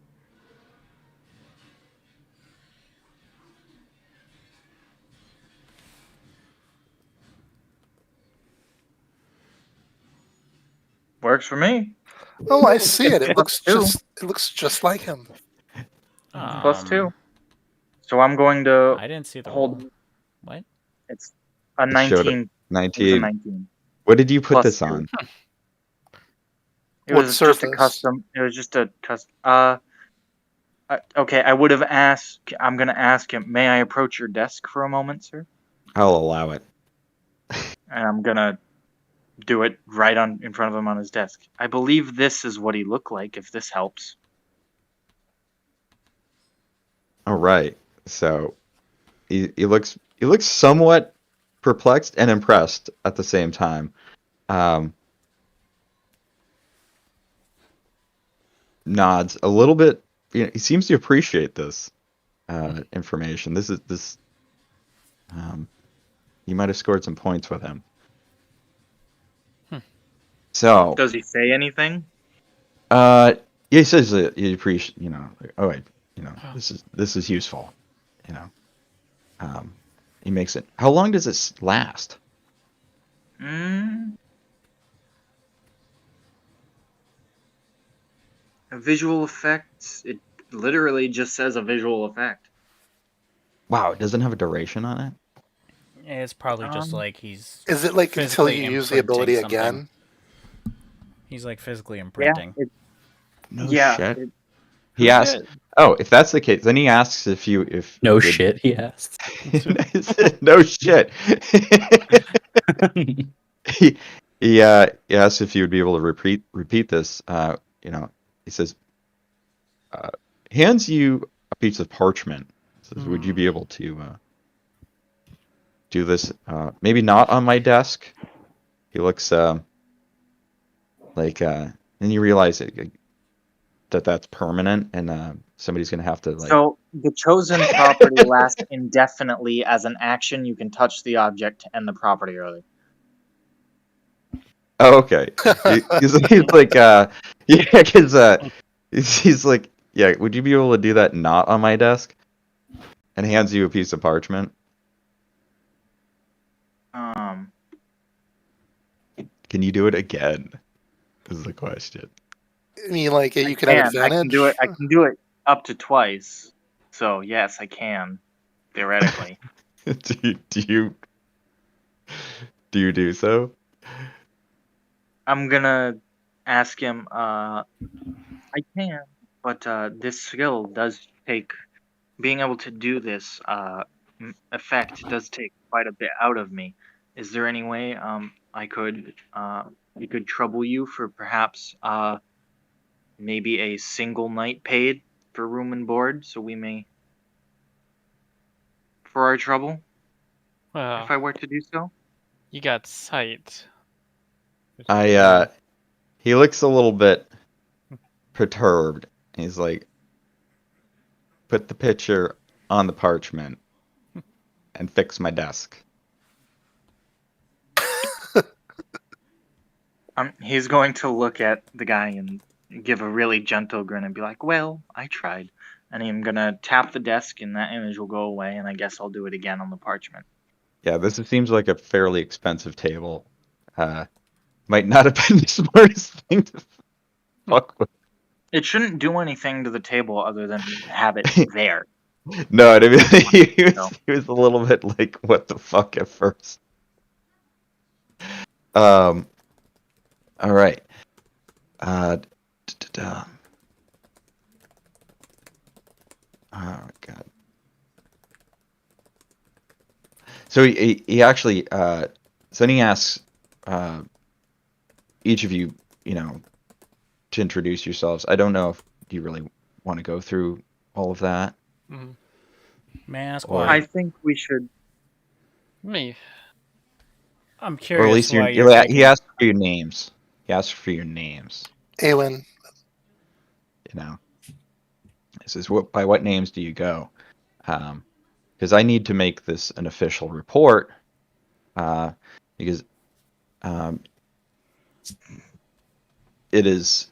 Works for me. Oh, I see it. It looks Two. just like him. +2. So I'm going to I didn't see the hold. roll. What? It's a It showed 19. It was a 19. 19. What did you put Plus this 2. on? It What was just a surface? custom. It was just a custom. Okay, I would have asked. I'm gonna ask him. May I approach your desk for a moment, sir? I'll allow it. And I'm gonna do it right in front of him on his desk. I believe this is what he looked like. If this helps. All right. So he looks somewhat perplexed and impressed at the same time. Nods a little bit. He seems to appreciate this information. You might have scored some points with him. So Does he say anything? yeah, he says that he appreciate. Like, oh wait, this is useful. You know, he makes it. How long does it last? A visual effect. It literally just says a visual effect. Wow, it doesn't have a duration on it. It's probably just like he's. Is it like until physically you use the ability imprinting again? He's like physically imprinting. No Yeah. shit. He asks. Oh, if that's the case, then he asks if No would- shit, he asked. No shit. he asks if you would be able to repeat this. He says, hands you a piece of parchment. Says, would you be able to do this? Maybe not on my desk. He looks and you realize that's permanent, and somebody's gonna have to So the chosen property lasts indefinitely. As an action, you can touch the object to end the property early. Oh, okay. He's like, yeah, because he's like, yeah, would you be able to do that not on my desk? And hands you a piece of parchment. Can you do it again? Is the question. I mean, like you can have advantage. I can do it up to twice. So yes, I can theoretically. Do you do so? I'm gonna ask him. I can, but this skill does take. Being able to do this effect does take quite a bit out of me. Is there any way I could we could trouble you for perhaps maybe a single night paid for room and board, so we may for our trouble Well, if I were to do so? you got sight. He looks a little bit perturbed. He's like, put the picture on the parchment and fix my desk. He's going to look at the guy and give a really gentle grin and be like, well, I tried. And I'm going to tap the desk and that image will go away, and I guess I'll do it again on the parchment. Yeah, this seems like a fairly expensive table. Might not have been the smartest thing to fuck with. It shouldn't do anything to the table other than have it there. No, I mean, he was a little bit like, what the fuck at first. All right. Oh god. So he actually so then he asks each of you, to introduce yourselves. I don't know if you really want to go through all of that. Mm-hmm. May I ask Or- why? I think we should. Me. I'm Or at curious least why your, you're taking... he asked for your names. He asked for your names. Awen. You know, he says, by what names do you go? Because I need to make this an official report. Because it is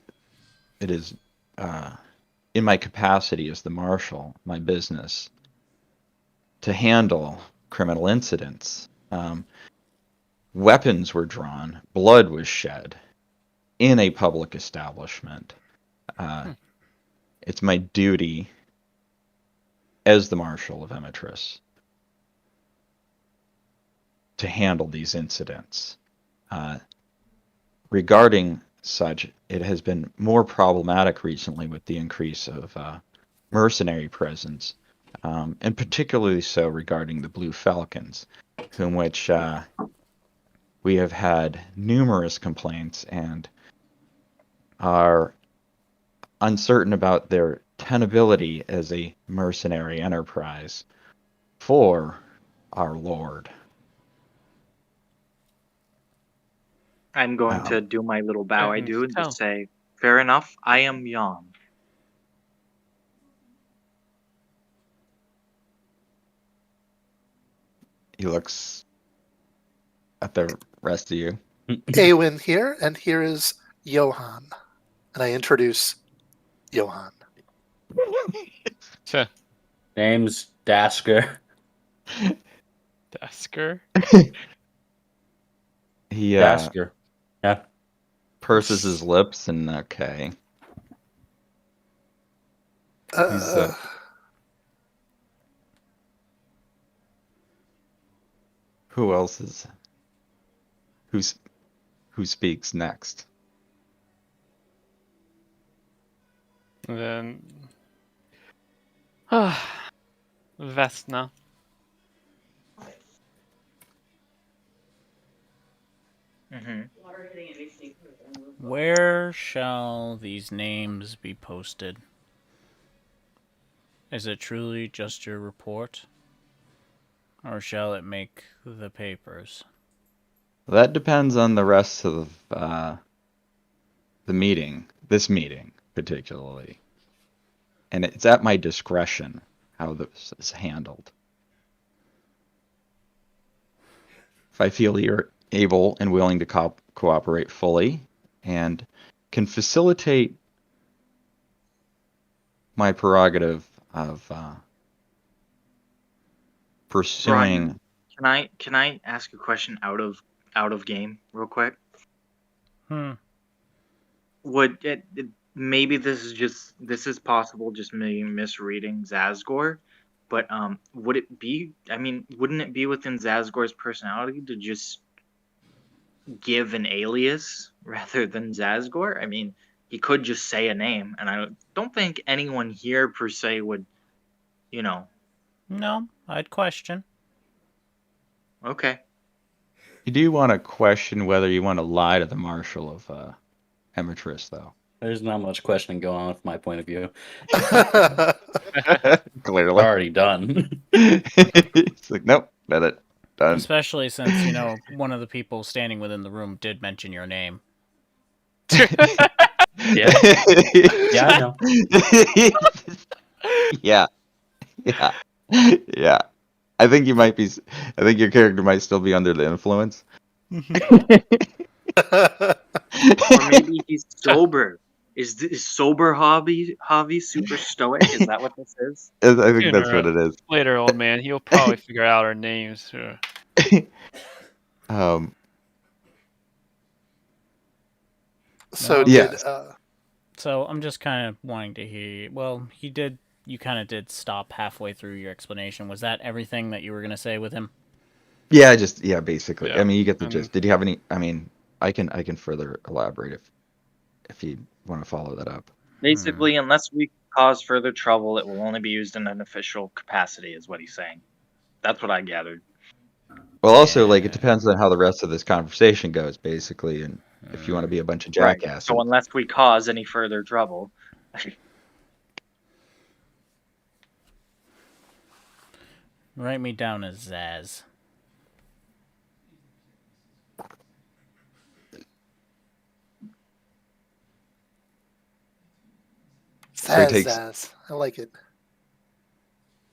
in my capacity as the marshal, my business, to handle criminal incidents. Weapons were drawn, blood was shed in a public establishment. It's my duty as the marshal of Emetris to handle these incidents. Regarding such, it has been more problematic recently with the increase of mercenary presence, and particularly so regarding the Blue Falcons, in which we have had numerous complaints and are uncertain about their tenability as a mercenary enterprise for our Lord. I'm going to do my little bow I do and just say, fair enough, I am Jan. He looks at the rest of you. Awen here, and here is Johan. And I introduce Johan. Name's Dasker. Dasker? He Dasker. Yeah. purses his lips and okay. Who else is who speaks next? And then Vesna. Mm-hmm. Where shall these names be posted? Is it truly just your report? Or shall it make the papers? That depends on the rest of the meeting, this meeting particularly. And it's at my discretion how this is handled. If I feel you're able and willing to cooperate fully and can facilitate my prerogative of pursuing. Brian, can I ask a question out of game real quick? Would it maybe this is possible, just me misreading Zazgor, but would it be, I mean, wouldn't it be within Zazgor's personality to just give an alias rather than Zazgor? I mean, he could just say a name, and I don't think anyone here per se would, you know. No, I'd question. Okay. You do want to question whether you want to lie to the Marshal of Emetris, though. There's not much questioning going on from my point of view. Clearly. Already done. It's like, nope, bet it. Done. Especially since, you know, one of the people standing within the room did mention your name. Yeah. Yeah, I know. Yeah. I think your character might still be under the influence. Or maybe he's sober. Is sober Javi super stoic? Is that what this is? I think that's what it is. Later, old man, he'll probably figure out our names. So yes. So I'm just kind of wanting to hear. Well, you kind of did stop halfway through your explanation. Was that everything that you were going to say with him? Yeah, basically. Yeah. I mean, you get the gist. Did you have any? I mean, I can further elaborate if you want to follow that up. Basically, unless we cause further trouble, it will only be used in an official capacity, is what he's saying. That's what I gathered. Well, also, like, it depends on how the rest of this conversation goes, basically, and if you want to be a bunch of Right. jackasses. So unless we cause any further trouble. Write me down as Zaz. So he takes- Zaz. I like it.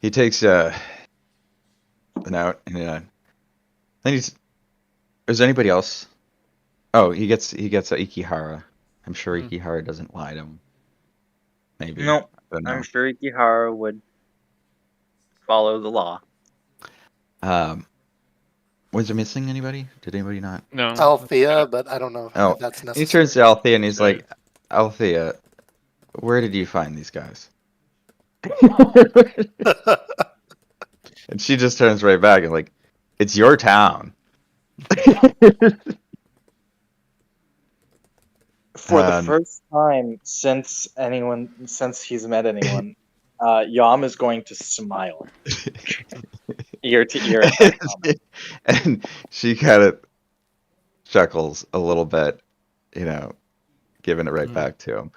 He takes the note and then he's. Is there anybody else? Oh, he gets Ikihara. I'm sure Ikihara doesn't lie to him. Maybe. No, I don't know. I'm sure Ikihara would follow the law. Was there missing anybody? Did anybody not? No. Althea, but I don't know if that's necessary. He turns to Althea and he's Sorry. like, Althea, where did you find these guys? And she just turns right back and like, it's your town. For the first time since he's met anyone, Yam is going to smile ear to ear. At that comment. And she kind of chuckles a little bit, giving it right back to him.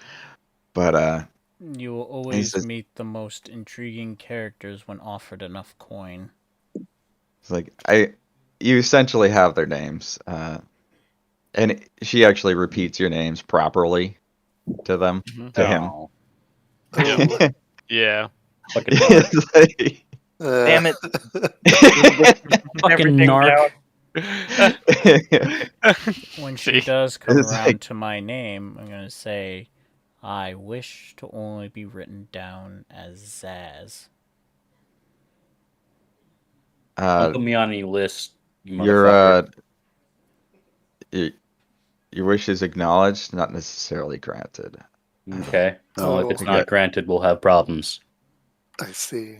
But You will always says- meet the most intriguing characters when offered enough coin. it's like you essentially have their names, and she actually repeats your names properly to them, to him. Oh, Ooh. Yeah. fucking narc. It's like- Damn it! Fucking Everything narc. When she See? does come It's around like- to my name, I'm going to say, I wish to only be written down as Zaz. Don't put me on any list, you your motherfucker. your wish is acknowledged, not necessarily granted. Okay. Well, if it's Oh. not granted, we'll have problems. I see.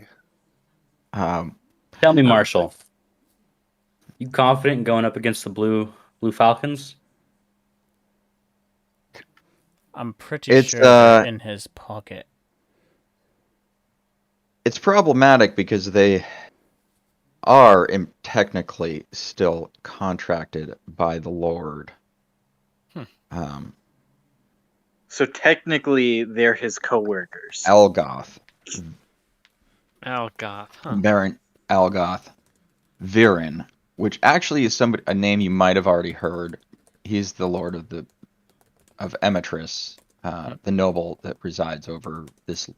Tell me, Marshall. You confident in going up against the Blue Falcons? I'm pretty It's, sure they're in his pocket. It's problematic because they are technically still contracted by the Lord. So technically, they're his co-workers. Algoth, Algoth. Huh. Baron Algoth, Viren, which actually is a name you might have already heard. He's the Lord of Emetris, the noble that presides over this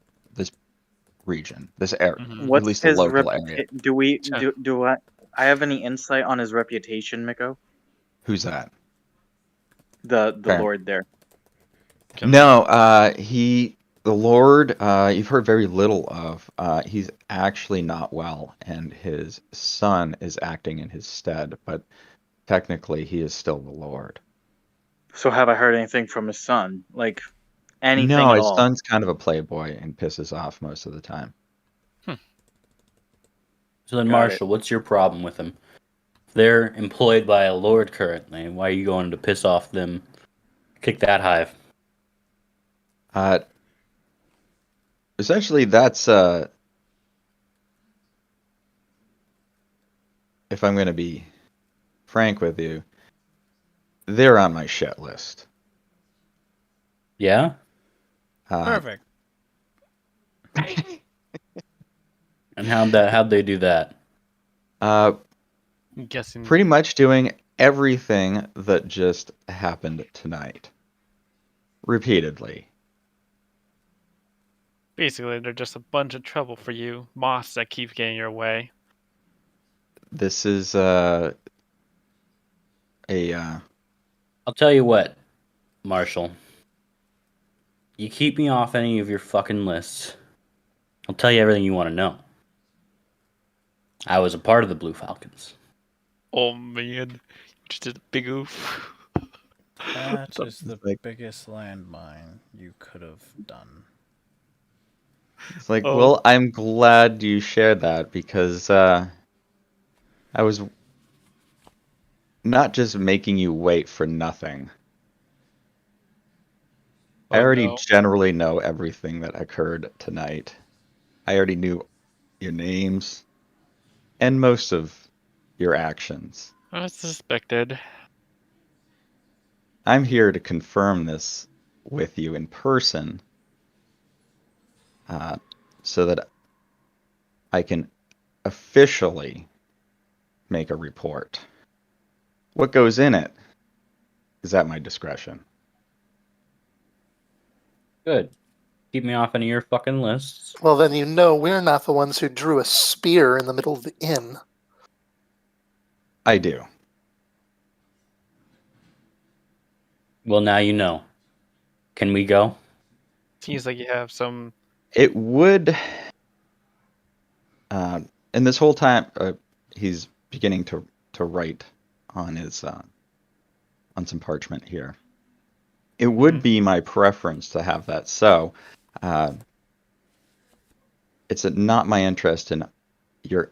region, this area, What's at least the his local area. Do I have any insight on his reputation, Mikko? Who's that? The Fair. Lord there. No, the Lord, you've heard very little of. He's actually not well, and his son is acting in his stead, but technically he is still the Lord. So have I heard anything from his son? Like anything No, at his all? son's kind of a playboy and pisses off most of the time. So then, Got Marshall, what's your problem with them? If they're employed by a lord currently, why are you going to piss off them? Kick that hive. Essentially, that's if I'm going to be frank with you, they're on my shit list. Yeah? Perfect. And how'd they do that? I'm guessing. Pretty much doing everything that just happened tonight. Repeatedly. Basically, they're just a bunch of trouble for you, moths that keep getting your way. This is I'll tell you what, Marshall. You keep me off any of your fucking lists, I'll tell you everything you want to know. I was a part of the Blue Falcons. Oh man, you just did a big oof. That is the like- biggest landmine you could have done. It's like, Oh. well, I'm glad you shared that because I was not just making you wait for nothing. I Oh, already no. generally know everything that occurred tonight. I already knew your names and most of your actions. I suspected. I'm here to confirm this with you in person, so that I can officially make a report. What goes in it is at my discretion. Good. Keep me off any of your fucking lists. Well, then you know we're not the ones who drew a spear in the middle of the inn. I do. Well, now you know. Can we go? Seems like you have some. It would. And this whole time, he's beginning to write on his on some parchment here. It would be my preference to have that. So, it's not my interest in your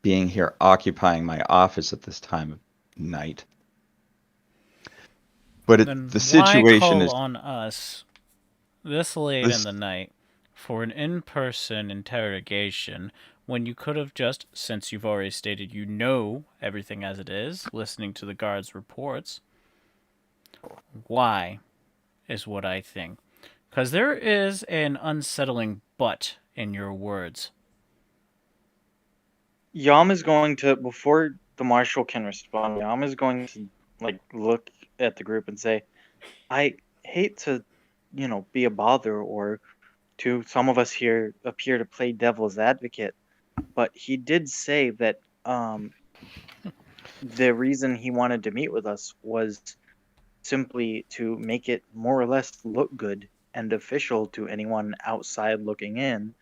being here occupying my office at this time of night. But the situation why is call on us this late in the night for an in-person interrogation when you could have just, since you've already stated you know everything as it is, listening to the guards' reports. Why is what I think. Because there is an unsettling but in your words. Yam is going to, before the marshal can respond, Yam is going to look at the group and say, I hate to, be a bother or to some of us here appear to play devil's advocate, but he did say that the reason he wanted to meet with us was simply to make it more or less look good and official to anyone outside looking in,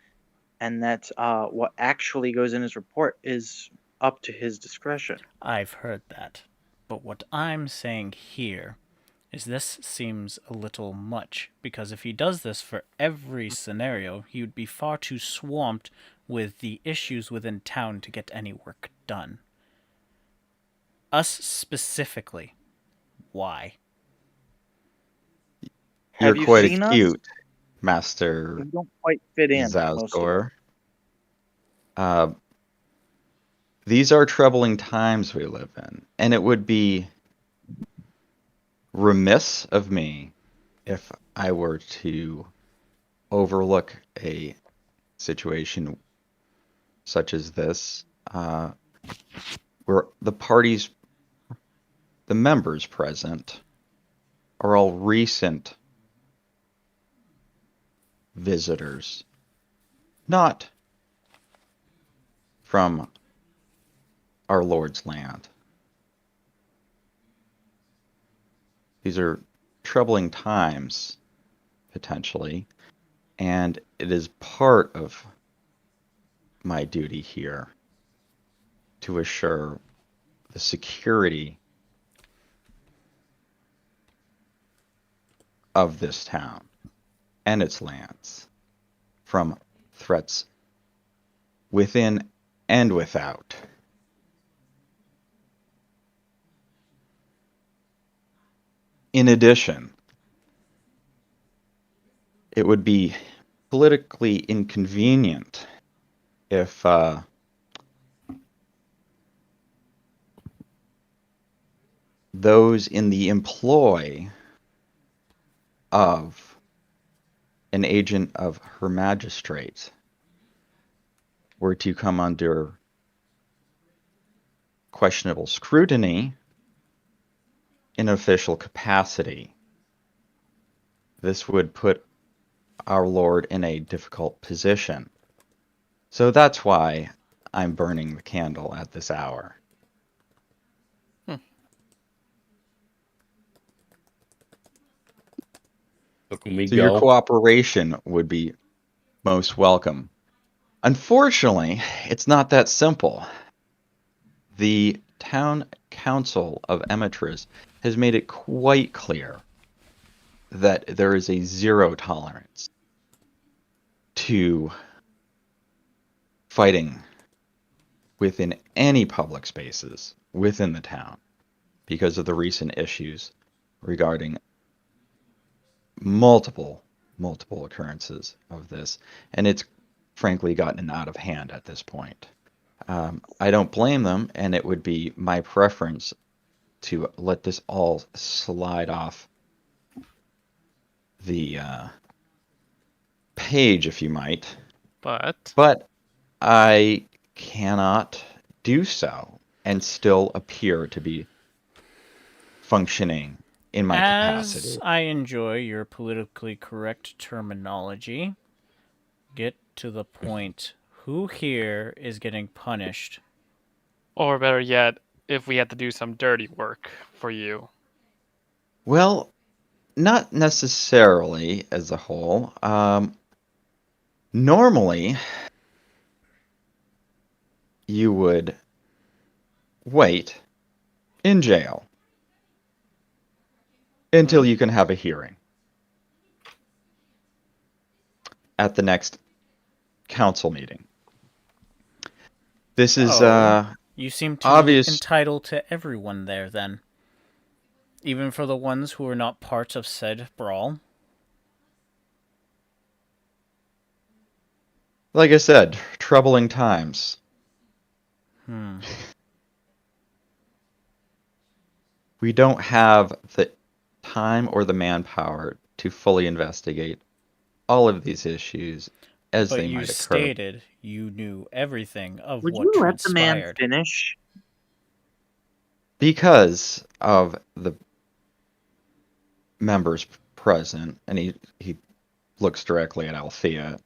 and that what actually goes in his report is up to his discretion. I've heard that. But what I'm saying here is this seems a little much, because if he does this for every scenario, he would be far too swamped with the issues within town to get any work done. Us specifically. Why? You're Have quite you seen acute, us? Master We don't quite fit in. Most of Zazor. These are troubling times we live in, and it would be remiss of me if I were to overlook a situation such as this, where the members present are all recent visitors, not from our Lord's land. These are troubling times, potentially, and it is part of my duty here to assure the security of this town and its lands from threats within and without. In addition, it would be politically inconvenient if those in the employ of an agent of Her Magistrate were to come under questionable scrutiny in official capacity. This would put our Lord in a difficult position. So that's why I'm burning the candle at this hour. So can we So go? your cooperation would be most welcome. Unfortunately, it's not that simple. The town council of Emetris has made it quite clear that there is a zero tolerance to fighting within any public spaces within the town because of the recent issues regarding multiple occurrences of this, and it's frankly gotten out of hand at this point. I don't blame them, and it would be my preference to let this all slide off the page, if you might. But I cannot do so and still appear to be functioning in my capacity. As I enjoy your politically correct terminology, get to the point. Who here is getting punished? Or better yet, if we had to do some dirty work for you. Well, not necessarily as a whole. Normally, you would wait in jail until you can have a hearing at the next council meeting. This is you seem to obvious. be entitled to everyone there, then. Even for the ones who are not part of said brawl. Like I said, troubling times. We don't have the time or the manpower to fully investigate all of these issues as they might occur. But you stated you knew everything of Would what you let transpired. the man finish? Because of the members present, and he looks directly at Althea,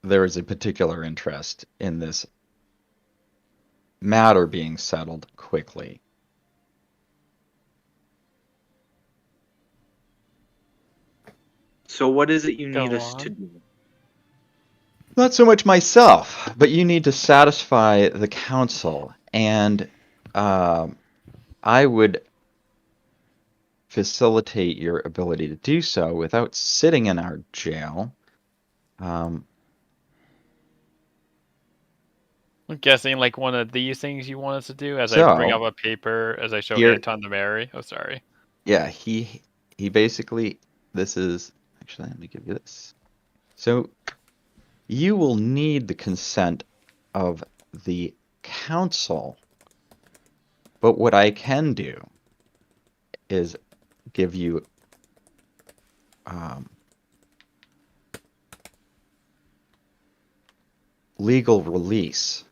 there is a particular interest in this matter being settled quickly. So what is it you need us to do? Not so much myself, but you need to satisfy the council, and I would facilitate your ability to do so without sitting in our jail. I'm guessing like one of these things you want us to do, as I bring up a paper, as I show Anton the Mary. Oh, sorry. Yeah, he basically, this is, actually, let me give you this. So, you will need the consent of the council, but what I can do is give you legal release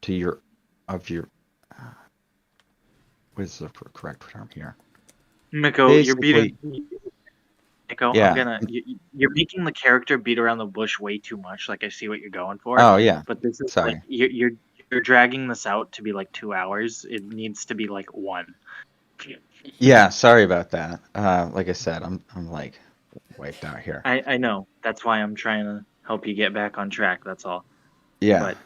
to your what is the correct term here? Mikko, you're beating. Mikko, yeah. you're making the character beat around the bush way too much. Like I see what you're going for. Oh yeah. But this is sorry. Like you're dragging this out to be like 2 hours. It needs to be like 1. Yeah, sorry about that. Like I said, I'm like wiped out here. I know. That's why I'm trying to help you get back on track. That's all. Yeah. But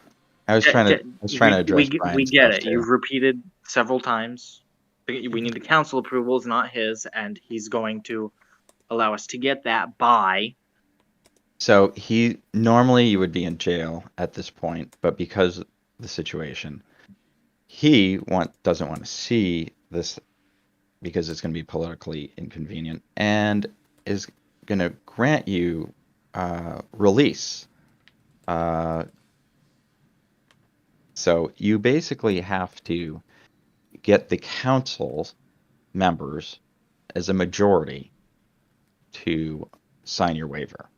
I was trying to address Brian's we get it. too. You've repeated several times. We need the council approvals, not his, and he's going to allow us to get that by. So normally you would be in jail at this point, but because of the situation, he doesn't want to see this because it's going to be politically inconvenient, and is going to grant you release. So you basically have to get the council members as a majority to sign your waiver,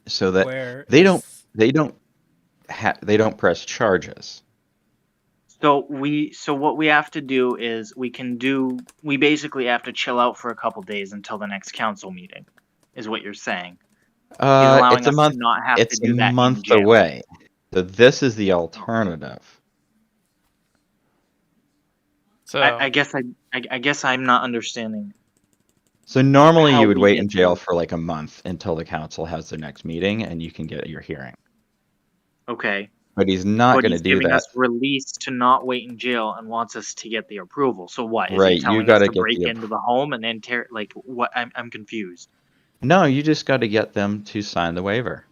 so that they don't press charges. So what we have to do is we basically have to chill out for a couple days until the next council meeting, is what you're saying. He's allowing us to not have to do that. It's a month away. So this is the alternative. So I guess I'm not understanding. So normally you would wait in jail for like a month until the council has their next meeting and you can get your hearing. Okay. But he's not going to do that. He's giving us release to not wait in jail and wants us to get the approval. So what? Is right, he telling us to break into the home and then what? I'm confused. No, you just got to get them to sign the waiver.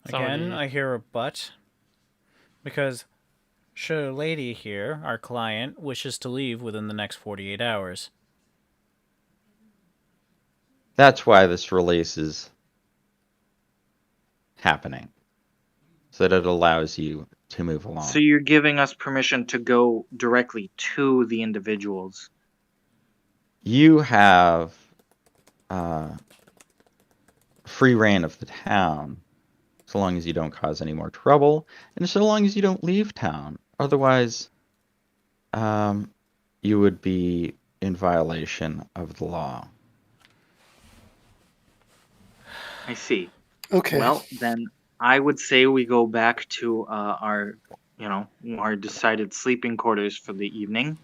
Again, I hear a but. Because should a lady here, our client, wishes to leave within the next 48 hours. That's why this release is happening. so that it allows you to move along. So you're giving us permission to go directly to the individuals. You have free reign of the town, so long as you don't cause any more trouble, and so long as you don't leave town. Otherwise, you would be in violation of the law. I see. Okay. Well, then I would say we go back to our decided sleeping quarters for the evening,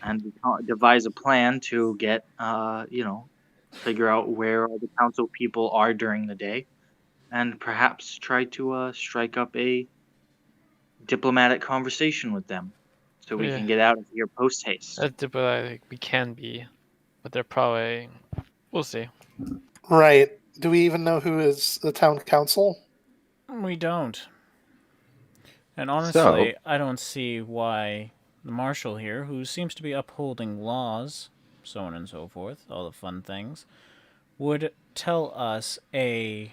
and we devise a plan to get, figure out where all the council people are during the day, and perhaps try to strike up a diplomatic conversation with them, so we can get out of here post haste. That's diplomatic we can be, but they're probably. We'll see. Right. Do we even know who is the town council? We don't. And honestly, I don't see why the marshal here, who seems to be upholding laws, so on and so forth, all the fun things, would tell us a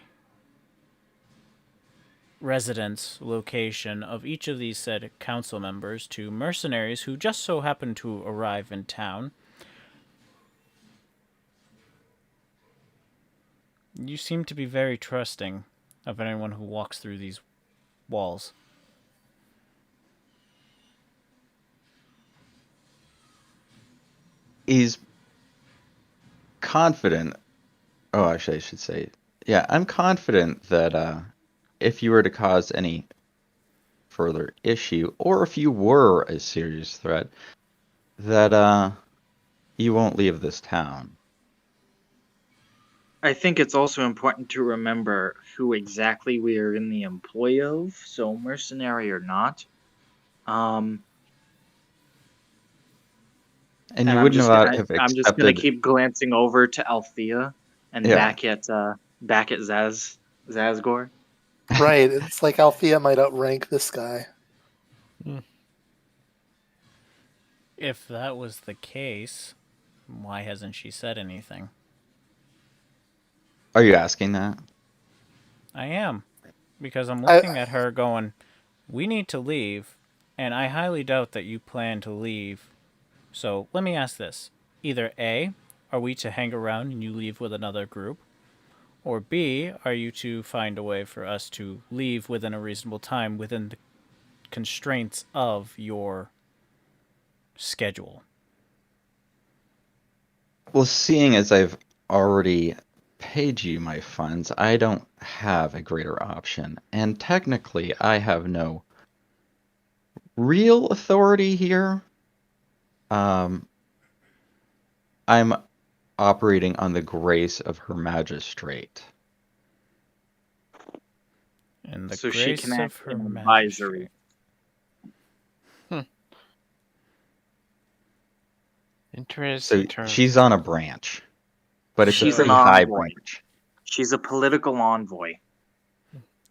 residence location of each of these said council members to mercenaries who just so happen to arrive in town. You seem to be very trusting of anyone who walks through these walls. He's confident. Oh, actually, I should say, yeah, I'm confident that if you were to cause any further issue, or if you were a serious threat, that you won't leave this town. I think it's also important to remember who exactly we are in the employ of, so mercenary or not. And And you I'm wouldn't just have gonna accepted. I'm just gonna keep glancing over to Althea and Yeah. back at Zazgor. Right. It's like Althea might outrank this guy. If that was the case, why hasn't she said anything? Are you asking that? I am. Because I'm looking at her going, we need to leave, and I highly doubt that you plan to leave. So let me ask this. Either A, are we to hang around and you leave with another group? Or B, are you to find a way for us to leave within a reasonable time within the constraints of your schedule? Well, seeing as I've already paid you my funds, I don't have a greater option. And technically, I have no real authority here. I'm operating on the grace of Her Magistrate. And the So she grace can of act her in magistrate. advisory. Interesting So term. she's on a branch, but it's She's a pretty an high envoy. branch. She's a political envoy.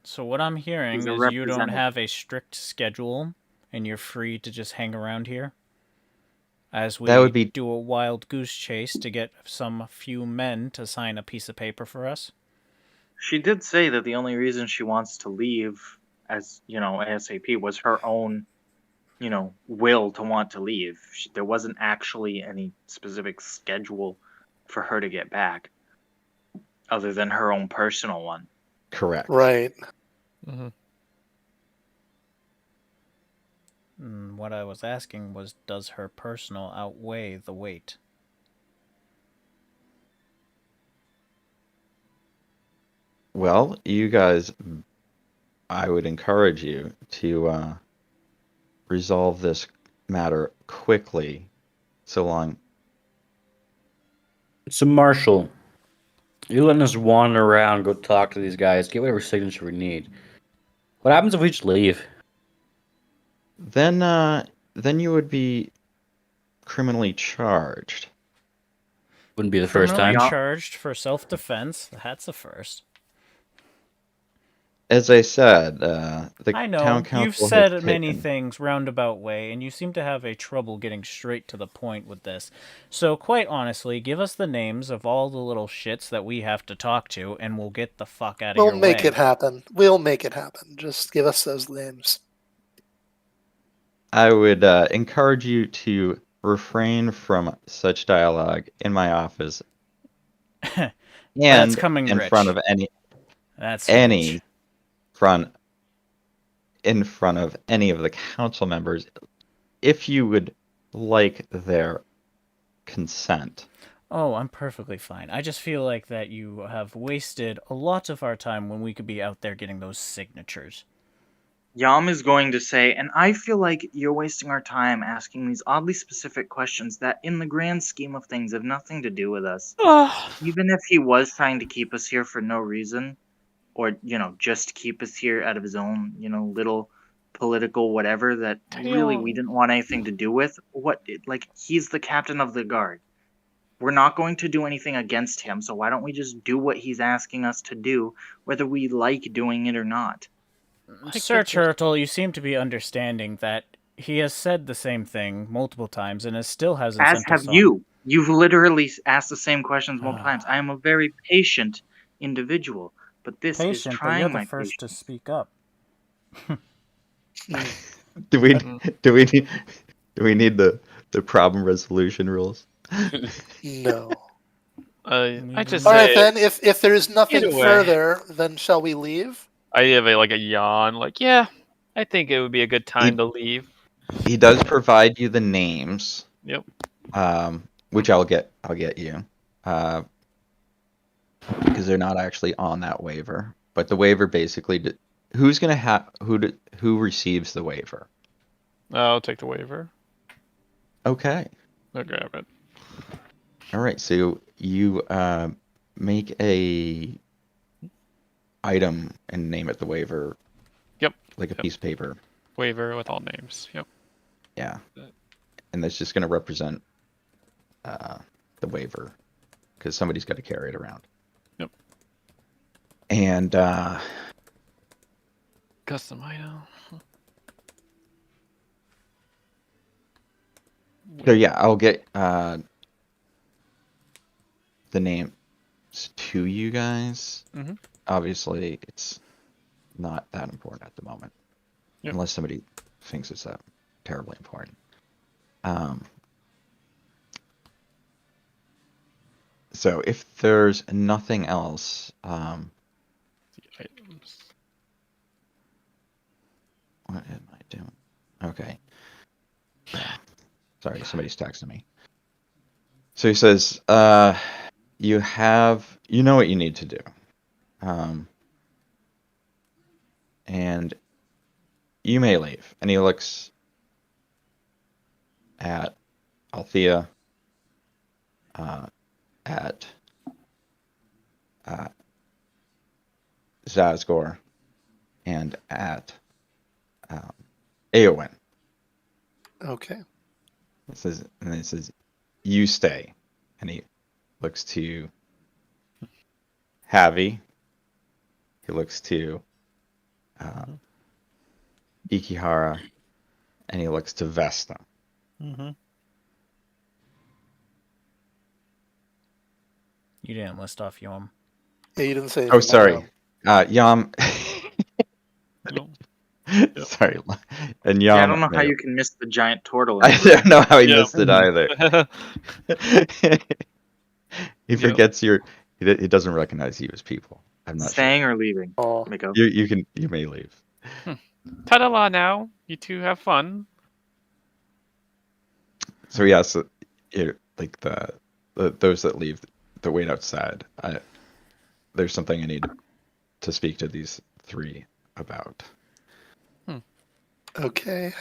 So what I'm hearing He's a is you don't representative. have a strict schedule and you're free to just hang around here? As we That would be do a wild goose chase to get some few men to sign a piece of paper for us? She did say that the only reason she wants to leave, as ASAP, was her own, will to want to leave. There wasn't actually any specific schedule for her to get back, other than her own personal one. correct. Right. What I was asking was, does her personal outweigh the weight? Well, you guys, I would encourage you to resolve this matter quickly, so long. So, Marshall, you're letting us wander around, go talk to these guys, get whatever signature we need. What happens if we just leave? Then you would be criminally charged. Wouldn't be the first Criminally time. charged for self-defense. That's a first. as I said, the I know, town you've council said has many taken. things roundabout way, and you seem to have a trouble getting straight to the point with this. So, quite honestly, give us the names of all the little shits that we have to talk to, and we'll get the fuck out of We'll your make way. it happen. We'll make it happen. Just give us those names. I would encourage you to refrain from such dialogue in my office That's and coming in rich. front of That's any rich. in front of any of the council members, if you would like their consent. Oh, I'm perfectly fine. I just feel like that you have wasted a lot of our time when we could be out there getting those signatures. Yam is going to say, and I feel like you're wasting our time asking these oddly specific questions that, in the grand scheme of things, have nothing to do with us. Even if he was trying to keep us here for no reason, or, just keep us here out of his own, little political whatever that really we didn't want anything to do with, he's the captain of the guard. We're not going to do anything against him, so why don't we just do what he's asking us to do, whether we like doing it or not? Sir Turtle, you seem to be understanding that he has said the same thing multiple times and still hasn't As sent have us on. you. You've literally asked the same questions multiple times. I am a very patient individual, but this is Patient, but trying you're the my first to patience. speak up. Do we need the problem resolution rules? No. I just All right say, then. If there is nothing either way. further, then shall we leave? I have a yawn. Like, yeah, I think it would be a good time to leave. He does provide you the names. Yep. Which I'll get you. Because they're not actually on that waiver. But the waiver basically, who's gonna have who receives the waiver? I'll take the waiver. Okay. I'll grab it. All right. So you make a item and name it the waiver. Yep. Like a piece of paper. Waiver with all names. Yep. Yeah. And that's just gonna represent the waiver, because somebody's got to carry it around. Yep. And custom item. So yeah, I'll get the names to you guys. Mm-hmm. Obviously, it's not that important at the moment, unless somebody thinks it's that terribly important. So if there's nothing else, The items. what am I doing? Okay. Sorry, somebody's texting me. So he says, you know what you need to do. And you may leave. And he looks at Althea, at Zazgor, and at Aowen. Okay. And then it says, you stay. And he looks to Javi. He looks to Ikihara. And he looks to Vesta. Mm-hmm. You didn't list off Yom. Yeah, you didn't say anything. Oh, sorry. Yam. No. Sorry. And Yam. Yeah, I don't know how you can miss the giant turtle. I don't know how he missed it either. He forgets he doesn't recognize you as people. I'm not Staying or leaving? Oh. Mikko. You may leave. Ta-da now. You two have fun. So yeah, like those that leave, the wait outside. There's something I need to speak to these three about. Okay.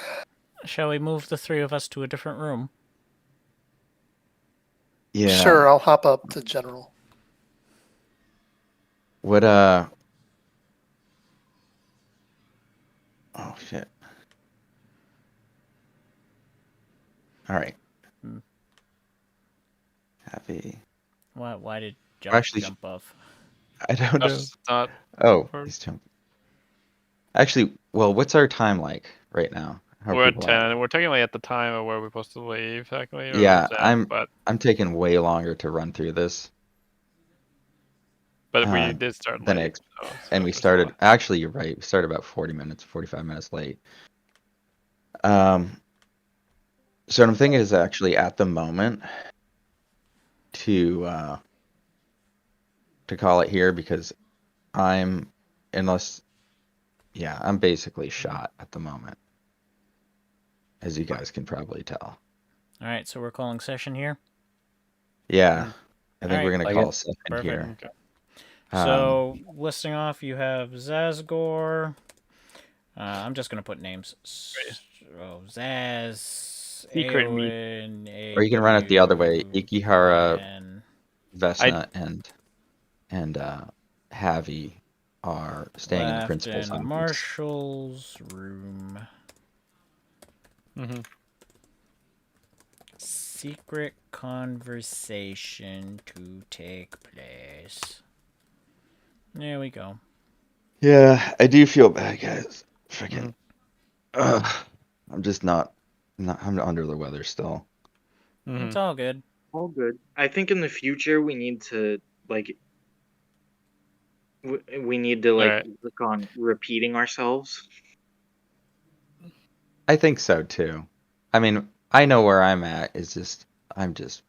Shall we move the three of us to a different room? Yeah. Sure, I'll hop up to General. What oh shit. All right. Happy. Why did Actually, jump off? I don't know. That's not Oh, or- he's jumping. Actually, well, what's our time like right now? How are We're at people at? 10. We're technically at the time of where we're supposed to leave, technically. Or Yeah, 10, but I'm taking way longer to run through this we did start than late. and we started. Actually, you're right. We started about 45 minutes late. So what I'm thinking is actually at the moment to call it here because I'm basically shot at the moment, as you guys can probably tell. All right, so we're calling session here. Yeah, I think All we're right. gonna call session here. Okay. So listing off, you have Zazgor. I'm just gonna put names. Zaz, Secret Aowen, or you can run it the other way. Ikihara, and Vesna, and Javi are staying in the principal's office. Marshall's room. Mm-hmm. Secret conversation to take place. There we go. Yeah, I do feel bad, guys. Freaking, I'm just not. I'm under the weather still. It's all good. All good. I think in the future we need to like work on repeating ourselves. I think so too. I mean, I know where I'm at. It's just I'm just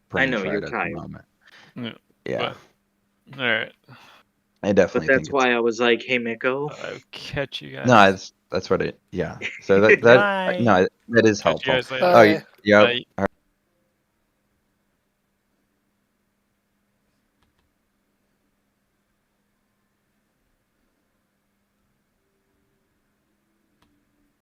brain fried at the moment. Yeah. All right. I definitely. But that's why I was like, "Hey, Mikko." I'll catch you guys. No, that's what it. Yeah. So that Bye. no, that is Catch you helpful. guys later. Oh, yeah. Bye. All